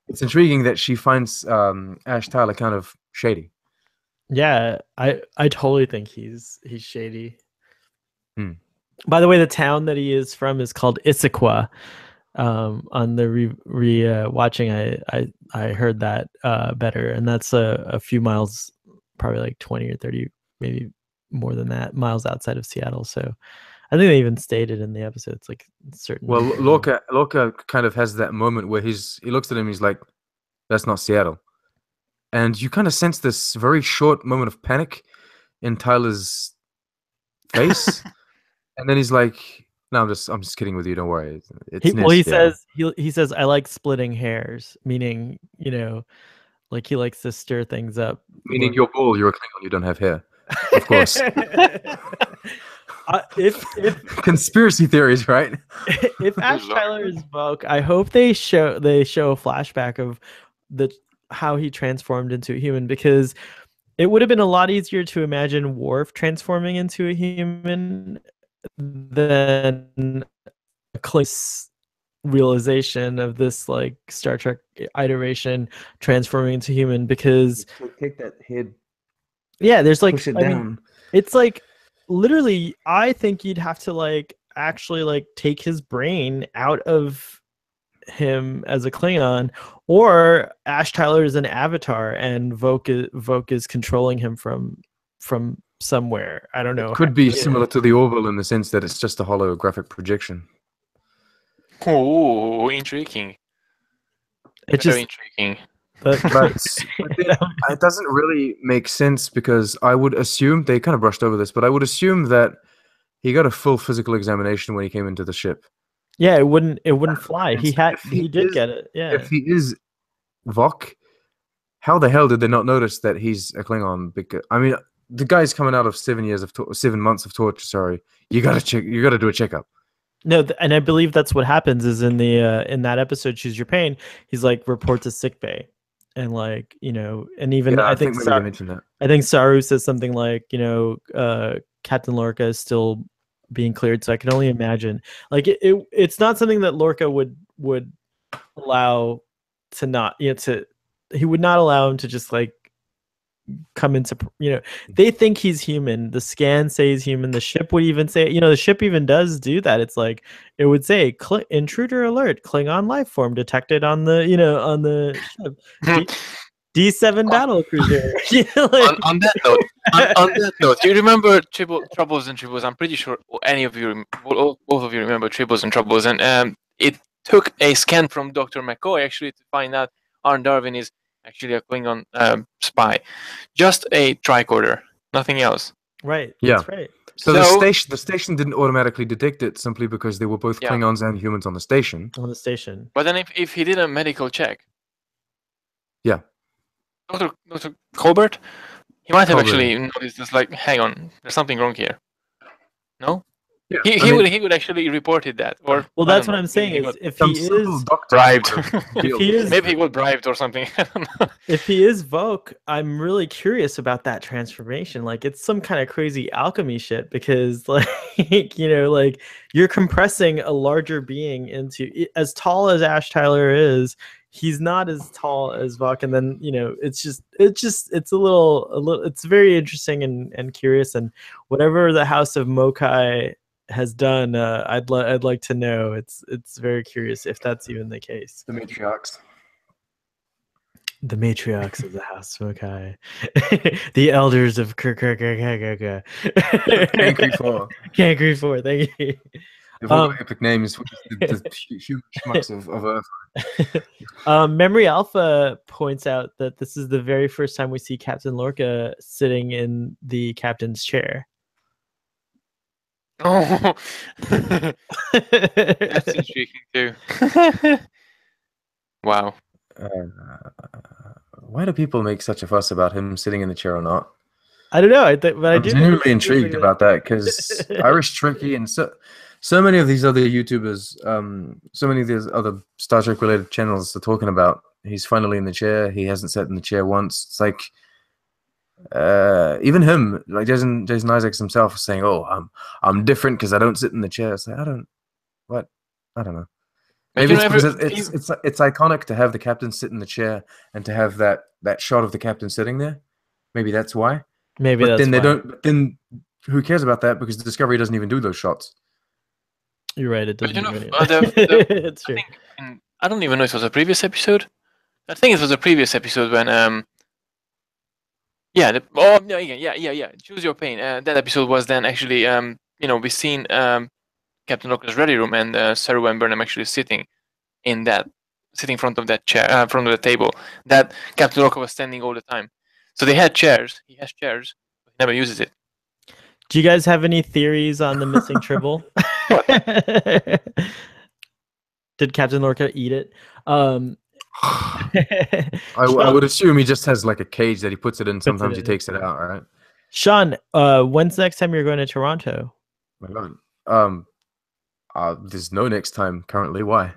It's intriguing that she finds Ash Tyler kind of shady. Yeah, I totally think he's shady. By the way, the town that he is from is called Issaquah. On the watching, I heard that better, and that's a few miles, probably like 20 or 30, maybe more than that, miles outside of Seattle. So I think they even stated in the episode it's like certain. Well, Lorca kind of has that moment where he looks at him, he's like, "That's not Seattle," and you kind of sense this very short moment of panic in Tyler's face, and then he's like, "No, I'm just kidding with you. Don't worry." He says, "I like splitting hairs," meaning, like he likes to stir things up. Meaning you're bald, you're a Klingon, you don't have hair. Of course. If conspiracy theories, right? If Ash Tyler is Vok, I hope they show a flashback of how he transformed into a human, because it would have been a lot easier to imagine Worf transforming into a human than a close realization of this like Star Trek iteration transforming into human, because take that head. Yeah, there's like, push it down. It's like literally, I think you'd have to like actually like take his brain out of him as a Klingon, or Ash Tyler is an avatar and Vok is controlling him from somewhere. I don't know. It could be similar to the Orville in the sense that it's just a holographic projection. Oh, intriguing. It's very just intriguing. But it doesn't really make sense, because I would assume they kind of brushed over this, but I would assume that he got a full physical examination when he came into the ship. Yeah, it wouldn't fly. He did get it. Yeah. If he is Vok, how the hell did they not notice that he's a Klingon? Because the guy's coming out of 7 months of torture. Sorry, you gotta do a checkup. No, and I believe that's what happens is in that episode, Choose Your Pain, he's like, report to sickbay. And like, and even I think maybe they mentioned that. I think Saru says something like, Captain Lorca is still being cleared. So I can only imagine, like, it's not something that Lorca would allow to not, he would not allow him to just like come into, they think he's human. The scans say he's human. The ship would even say, the ship even does do that. It's like, it would say intruder alert, Klingon life form detected on the, on the ship. D7 battle cruiser. On that note, do you remember Troubles and Tribbles? I'm pretty sure both of you remember Tribbles and Troubles, and it took a scan from Dr. McCoy actually to find out Arne Darwin is actually a Klingon spy. Just a tricorder, nothing else. Right. Yeah. That's right. So the station didn't automatically detect it simply because they were both Klingons and humans on the station. But then if he did a medical check. Yeah. Dr. Colbert, he might have actually noticed this, like, hang on, there's something wrong here. No? Yeah, he would actually reported that, or that's what I'm saying is if he is bribed, maybe he was bribed or something. I don't know. If he is Vok, I'm really curious about that transformation. Like, it's some kind of crazy alchemy shit, because like like you're compressing a larger being into, as tall as Ash Tyler is, he's not as tall as Vok, and then it's a little it's very interesting and curious, and whatever the House of Mokai has done, I'd like to know. It's very curious if that's even the case. The matriarchs of the House of Mokai, the elders of Cancri 4. Cancri 4. Thank you. They've all got epic names. The huge schmucks of Earth. Memory Alpha points out that this is the very first time we see Captain Lorca sitting in the captain's chair. Oh, that's intriguing too. Wow. Why do people make such a fuss about him sitting in the chair or not? I don't know, but I'm genuinely intrigued about that because Irish Tricky and so many of these other YouTubers, so many of these other Star Trek related channels are talking about he's finally in the chair. He hasn't sat in the chair once. It's like even him, like Jason Isaacs himself, is saying, "Oh, I'm different because I don't sit in the chair." It's like I don't know. Maybe it's because it's iconic to have the captain sit in the chair and to have that shot of the captain sitting there. Maybe that's why. Maybe but that's then they why. don't. But then who cares about that? Because the Discovery doesn't even do those shots. You're right. It doesn't. It's true. I don't even know if it was a previous episode. I think it was a previous episode when Choose Your Pain. That episode was then actually we seen Captain Lorca's ready room and Saru and Burnham actually sitting in front of that chair, front of the table that Captain Lorca was standing all the time. So they had chairs. He has chairs, but he never uses it. Do you guys have any theories on the missing tribble? Did Captain Lorca eat it? I would assume he just has like a cage that he puts it in. Sometimes he takes it out, right? Sean, when's the next time you're going to Toronto? My God. There's no next time currently. Why?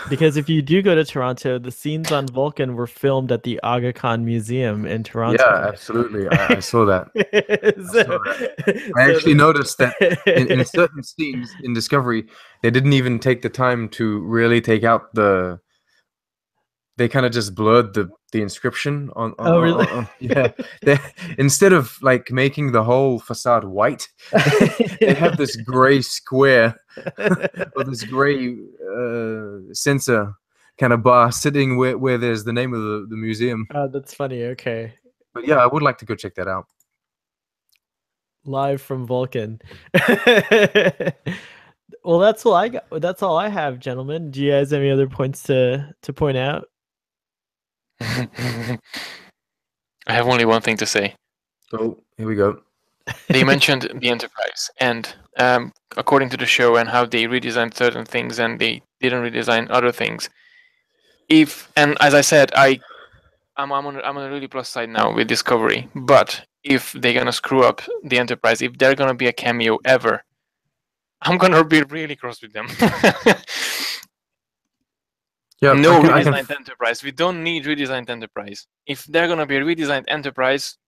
Because if you do go to Toronto, the scenes on Vulcan were filmed at the Aga Khan Museum in Toronto. Yeah, absolutely. I saw that. I actually noticed that in certain scenes in Discovery, they didn't even take the time to really take out the. They kind of just blurred the inscription on. Really? Yeah. Instead of like making the whole facade white, they have this gray square or this gray sensor kind of bar sitting where there's the name of the museum. Oh, that's funny. Okay. But yeah, I would like to go check that out. Live from Vulcan. Well, that's all I got. That's all I have, gentlemen. Do you guys have any other points to point out? I have only one thing to say. So here we go. They mentioned the Enterprise, and according to the show and how they redesigned certain things and they didn't redesign other things. And as I said, I'm on a really plus side now with Discovery. But if they're gonna screw up the Enterprise, if they're gonna be a cameo ever, I'm gonna be really cross with them. Yeah, no redesigned Enterprise. We don't need redesigned Enterprise. If they're gonna be a redesigned Enterprise,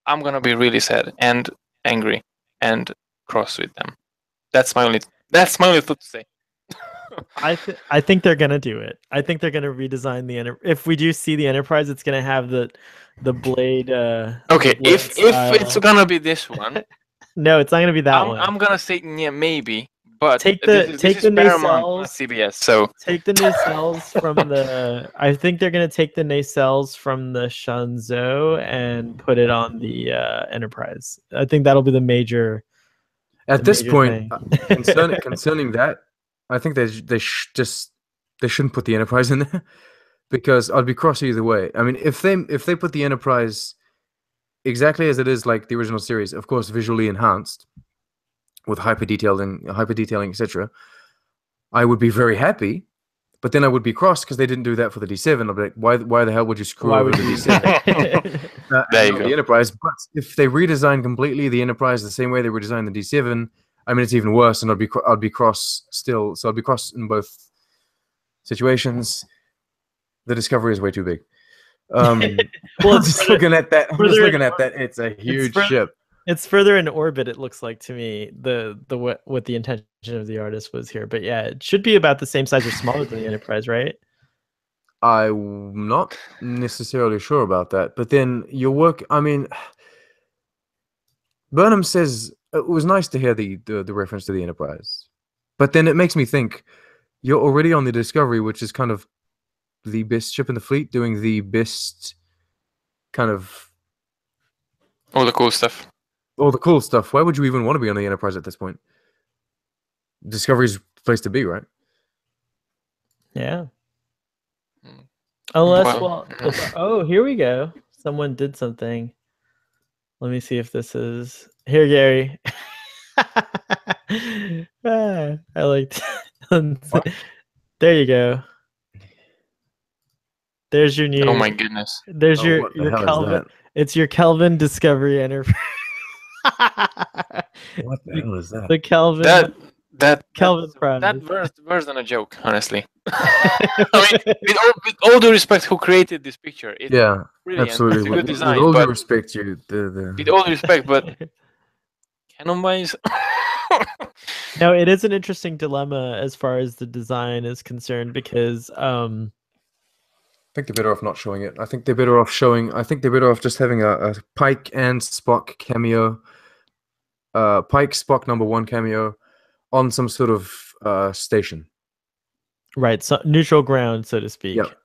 I'm gonna be really sad and angry and cross with them. That's my only thought to say. I think they're gonna do it. I think they're gonna redesign the if we do see the Enterprise, it's gonna have the blade. Okay, if it's gonna be this one. No, it's not gonna be that one. I'm gonna say yeah, maybe. But take the nacelles. CBS. So take the nacelles from the. I think they're gonna take the nacelles from the Shanzhou and put it on the Enterprise. I think that'll be the major. At this point, concerning that, I think they shouldn't put the Enterprise in there because I'd be cross either way. I mean, if they put the Enterprise exactly as it is, like the original series, of course, visually enhanced, with hyper detailing, etc., I would be very happy. But then I would be cross because they didn't do that for the D7. I'd be like, why the hell would you screw over the D7? There you go. The Enterprise. But if they redesign completely the Enterprise the same way they redesigned the D7, I mean, it's even worse, and I'd be cross still. So I'd be cross in both situations. The Discovery is way too big. Well, I'm just looking at that. It's a huge ship. It's further in orbit, it looks like to me, what the intention of the artist was here. But yeah, it should be about the same size or smaller than the Enterprise, right? I'm not necessarily sure about that. But then I mean, Burnham says it was nice to hear the reference to the Enterprise. But then it makes me think, you're already on the Discovery, which is kind of the best ship in the fleet, doing the best kind of... all the cool stuff. All the cool stuff. Why would you even want to be on the Enterprise at this point? Discovery's the place to be, right? Yeah. Unless, Well, oh, here we go. Someone did something. Let me see if this is here, Gary. I liked. There you go. There's your new. oh my goodness. There's your what the hell Kelvin. is that? It's your Kelvin Discovery Enterprise. What the hell is that? The Kelvin. That Kelvin prize. That's worse than a joke, honestly. I mean, with all due respect, who created this picture? It's brilliant. Absolutely. It's a good design. With all due but respect, with all due respect, but canon-wise. No, it is an interesting dilemma as far as the design is concerned because I think they're better off not showing it. I think they're better off just having a Pike and Spock cameo. Pike Spock #1 cameo on some sort of station. Right, so neutral ground, so to speak. Yep.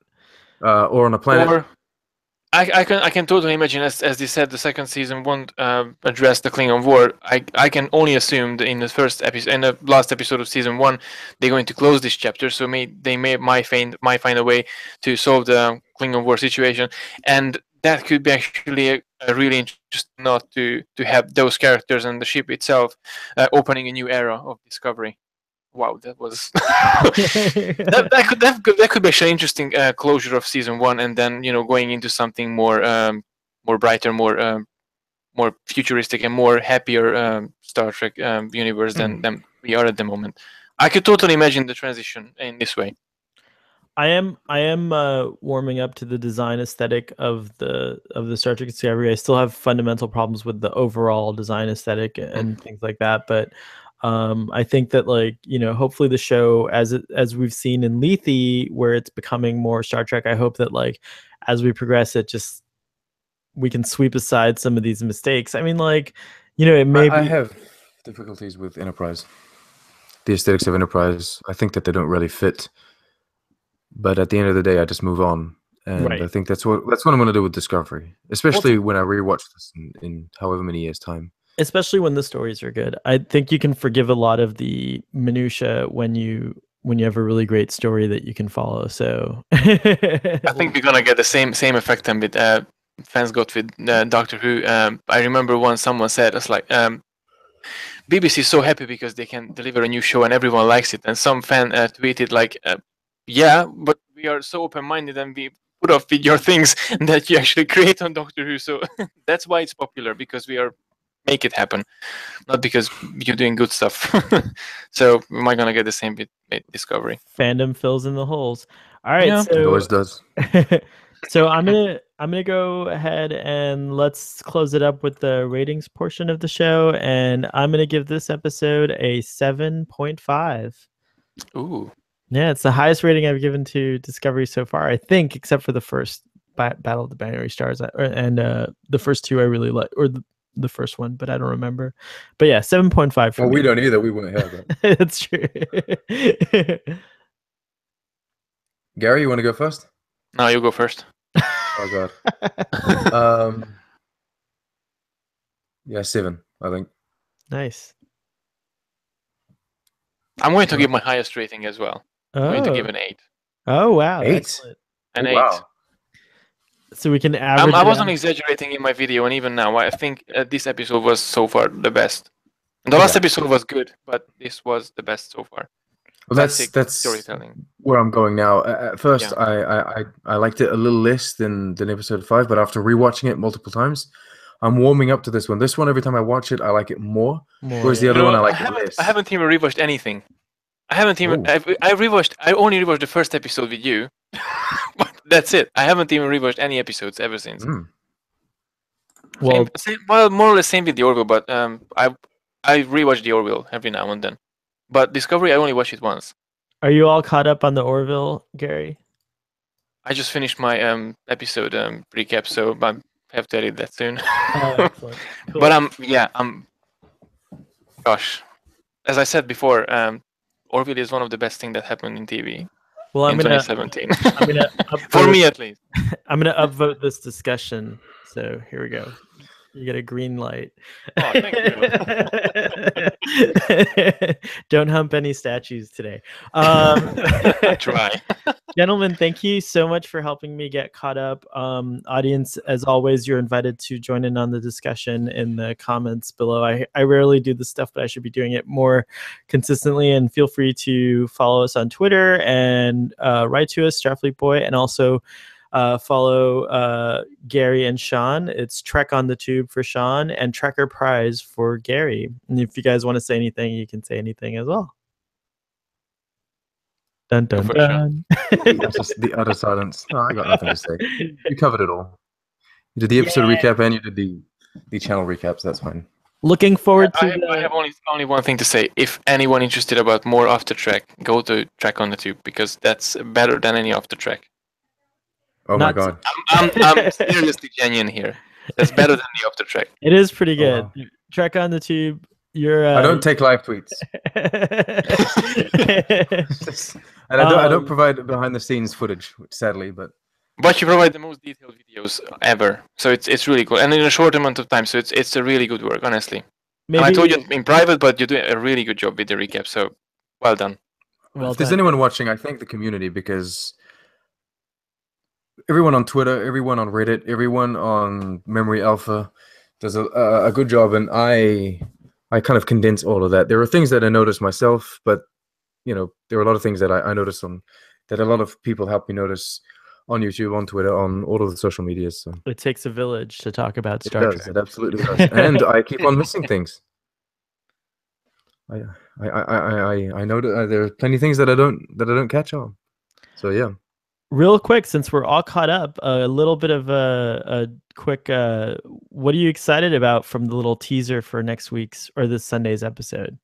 Or on a planet. Or I can totally imagine, as they said, the second season won't address the Klingon War. I can only assume that in the last episode of season 1, they're going to close this chapter. So they might find a way to solve the Klingon War situation, and that could be actually a really interesting not to have those characters and the ship itself opening a new era of discovery. Wow, that was that could be actually an interesting closure of season 1, and then going into something more brighter, more futuristic, and more happier Star Trek universe than we are at the moment. I could totally imagine the transition in this way. I am warming up to the design aesthetic of the Star Trek Discovery. I still have fundamental problems with the overall design aesthetic and things like that, but I think that hopefully the show, as we've seen in Lethe, where it's becoming more Star Trek, I hope that as we progress, we can sweep aside some of these mistakes. I mean, it may be. I have difficulties with Enterprise. The aesthetics of Enterprise, I think that they don't really fit. But at the end of the day, I just move on, and Right. I think that's what I'm going to do with Discovery, especially when I rewatch this in however many years' time. Especially when the stories are good. I think you can forgive a lot of the minutia when you have a really great story that you can follow. So I think we're gonna get the same effect then with fans got with Doctor Who. I remember once someone said, "It's like BBC is so happy because they can deliver a new show and everyone likes it." And some fan tweeted "Yeah, but we are so open-minded and we put off with your things that you actually create on Doctor Who. So that's why it's popular, because we are make it happen, not because you're doing good stuff." So am I gonna get the same with Discovery? Fandom fills in the holes. All right, Yeah. It always does. So I'm gonna go ahead and let's close it up with the ratings portion of the show, and I'm gonna give this episode a 7.5. Ooh. Yeah, it's the highest rating I've given to Discovery so far, I think, except for the first Battle of the Binary Stars, and the first two I really like, or the first one, but I don't remember. But yeah, 7.5 for me. We don't either. We wouldn't have that. That's true. Gary, you want to go first? No, you go first. Oh God. Yeah, 7. I think. Nice. I'm going to give my highest rating as well. I'm going to give an 8. Oh wow, 8. excellent. An 8. Wow. So we can average. I wasn't exaggerating in my video, and even now, I think this episode was so far the best. The last episode was good, but this was the best so far. Well, that's storytelling. Where I'm going now. At first, I liked it a little less than episode 5, but after rewatching it multiple times, I'm warming up to this one. This one, every time I watch it, I like it more. Whereas the other one, I like it less. I haven't even rewatched anything. I only rewatched the first episode with you. But that's it. I haven't even rewatched any episodes ever since. Well, more or less same with the Orville, but I rewatch the Orville every now and then. But Discovery, I only watched it once. Are you all caught up on the Orville, Gary? I just finished my episode recap, so I have to edit that soon. Excellent. Cool. But gosh, as I said before, Orville is one of the best things that happened in TV. Well, in 2017. I'm gonna for me at least. I'm gonna upvote this discussion. So here we go. You get a green light. Oh, thank you. Don't hump any statues today. Try. Gentlemen, thank you so much for helping me get caught up. Audience, as always, you're invited to join in on the discussion in the comments below. I rarely do this stuff, but I should be doing it more consistently. And feel free to follow us on Twitter and write to us, Starfleet Boy, and also follow Gary and Sean. It's Trek on the Tube for Sean and Trekker Prize for Gary. And if you guys want to say anything, you can say anything as well. Dun dun dun. That's just the utter silence. No, I got nothing to say. You covered it all. You did the episode recap and you did the channel recaps. That's fine. Looking forward to. I have only one thing to say. If anyone interested about more After Trek, go to Trek on the Tube because that's better than any After Trek. Oh my god! I'm seriously genuine here. That's better than the After Trek. It is pretty good. Oh, wow. Trek on the Tube. You're. I don't take live tweets. And I don't provide behind the scenes footage, sadly, but you provide the most detailed videos ever, so it's really cool, and in a short amount of time. So it's a really good work, honestly. Maybe, I told you in private, but you're doing a really good job with the recap. So well done. Well if there's anyone watching, I thank the community because everyone on Twitter, everyone on Reddit, everyone on Memory Alpha does a good job, and I kind of condense all of that. There are things that I notice myself, but there are a lot of things that I notice that a lot of people help me notice on YouTube, on Twitter, on all of the social medias. So it takes a village to talk about Star Trek. It absolutely does. And I keep on missing things. I know that there are plenty of things that I don't catch on. So yeah. Real quick, since we're all caught up, a little bit of a quick. What are you excited about from the little teaser for next week's or this Sunday's episode?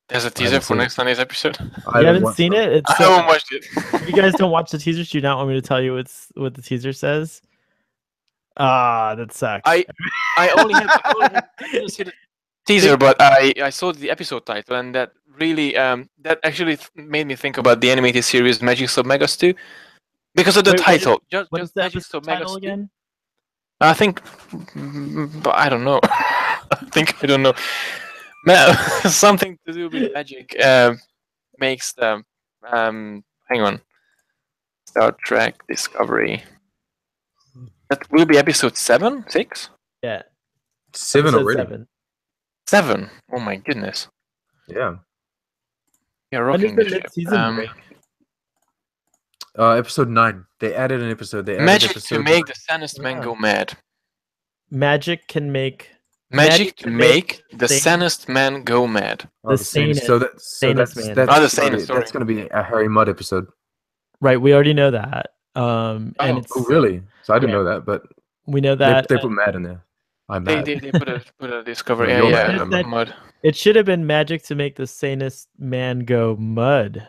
There's a teaser for next Sunday's episode. You haven't seen it? I haven't watched it. You guys don't watch the teasers? Do you not want me to tell you what the teaser says? Ah, that sucks. I only didn't see the teaser, but I saw the episode title, and that really that actually made me think about the animated series Magic Sub Megas 2 because of the title. What's the episode title again? I think, but I don't know. I don't know. Something to do with magic makes the hang on. Star Trek Discovery. That will be episode 7, 6? Yeah. 7 already. 7. Oh my goodness. Yeah. You're rocking the ship. Break? Episode 9. They added an episode. Magic to make the sanest man go mad. Magic can make. Magic to make the sanest man go mad. The sanest. So that's going to be a Harry Mudd episode. Right, we already know that. And really? So I didn't know that, but we know that they put Mad in there. I'm mad. They put a Discovery. Mud. It should have been magic to make the sanest man go mud.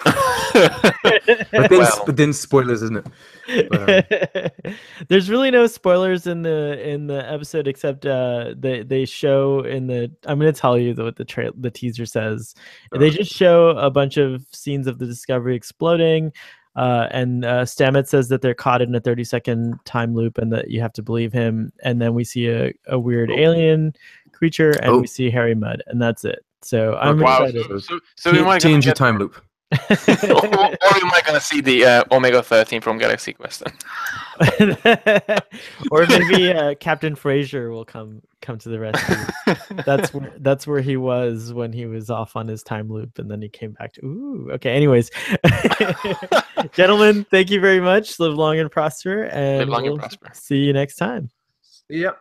but then spoilers, isn't it? But, there's really no spoilers in the episode except they show in the. I'm going to tell you what the teaser says. They just show a bunch of scenes of the Discovery exploding. And Stamets says that they're caught in a 30-second time loop and that you have to believe him. And then we see a weird alien creature and we see Harry Mudd, and that's it. So I'm excited. So TNG time loop. or am I going to see the Omega 13 from Galaxy Quest? Or maybe Captain Fraser will come to the rescue. That's where he was when he was off on his time loop, and then he came back to. Ooh, okay. Anyways, gentlemen, thank you very much. Live long and prosper, and live long and prosper. See you next time. Yep.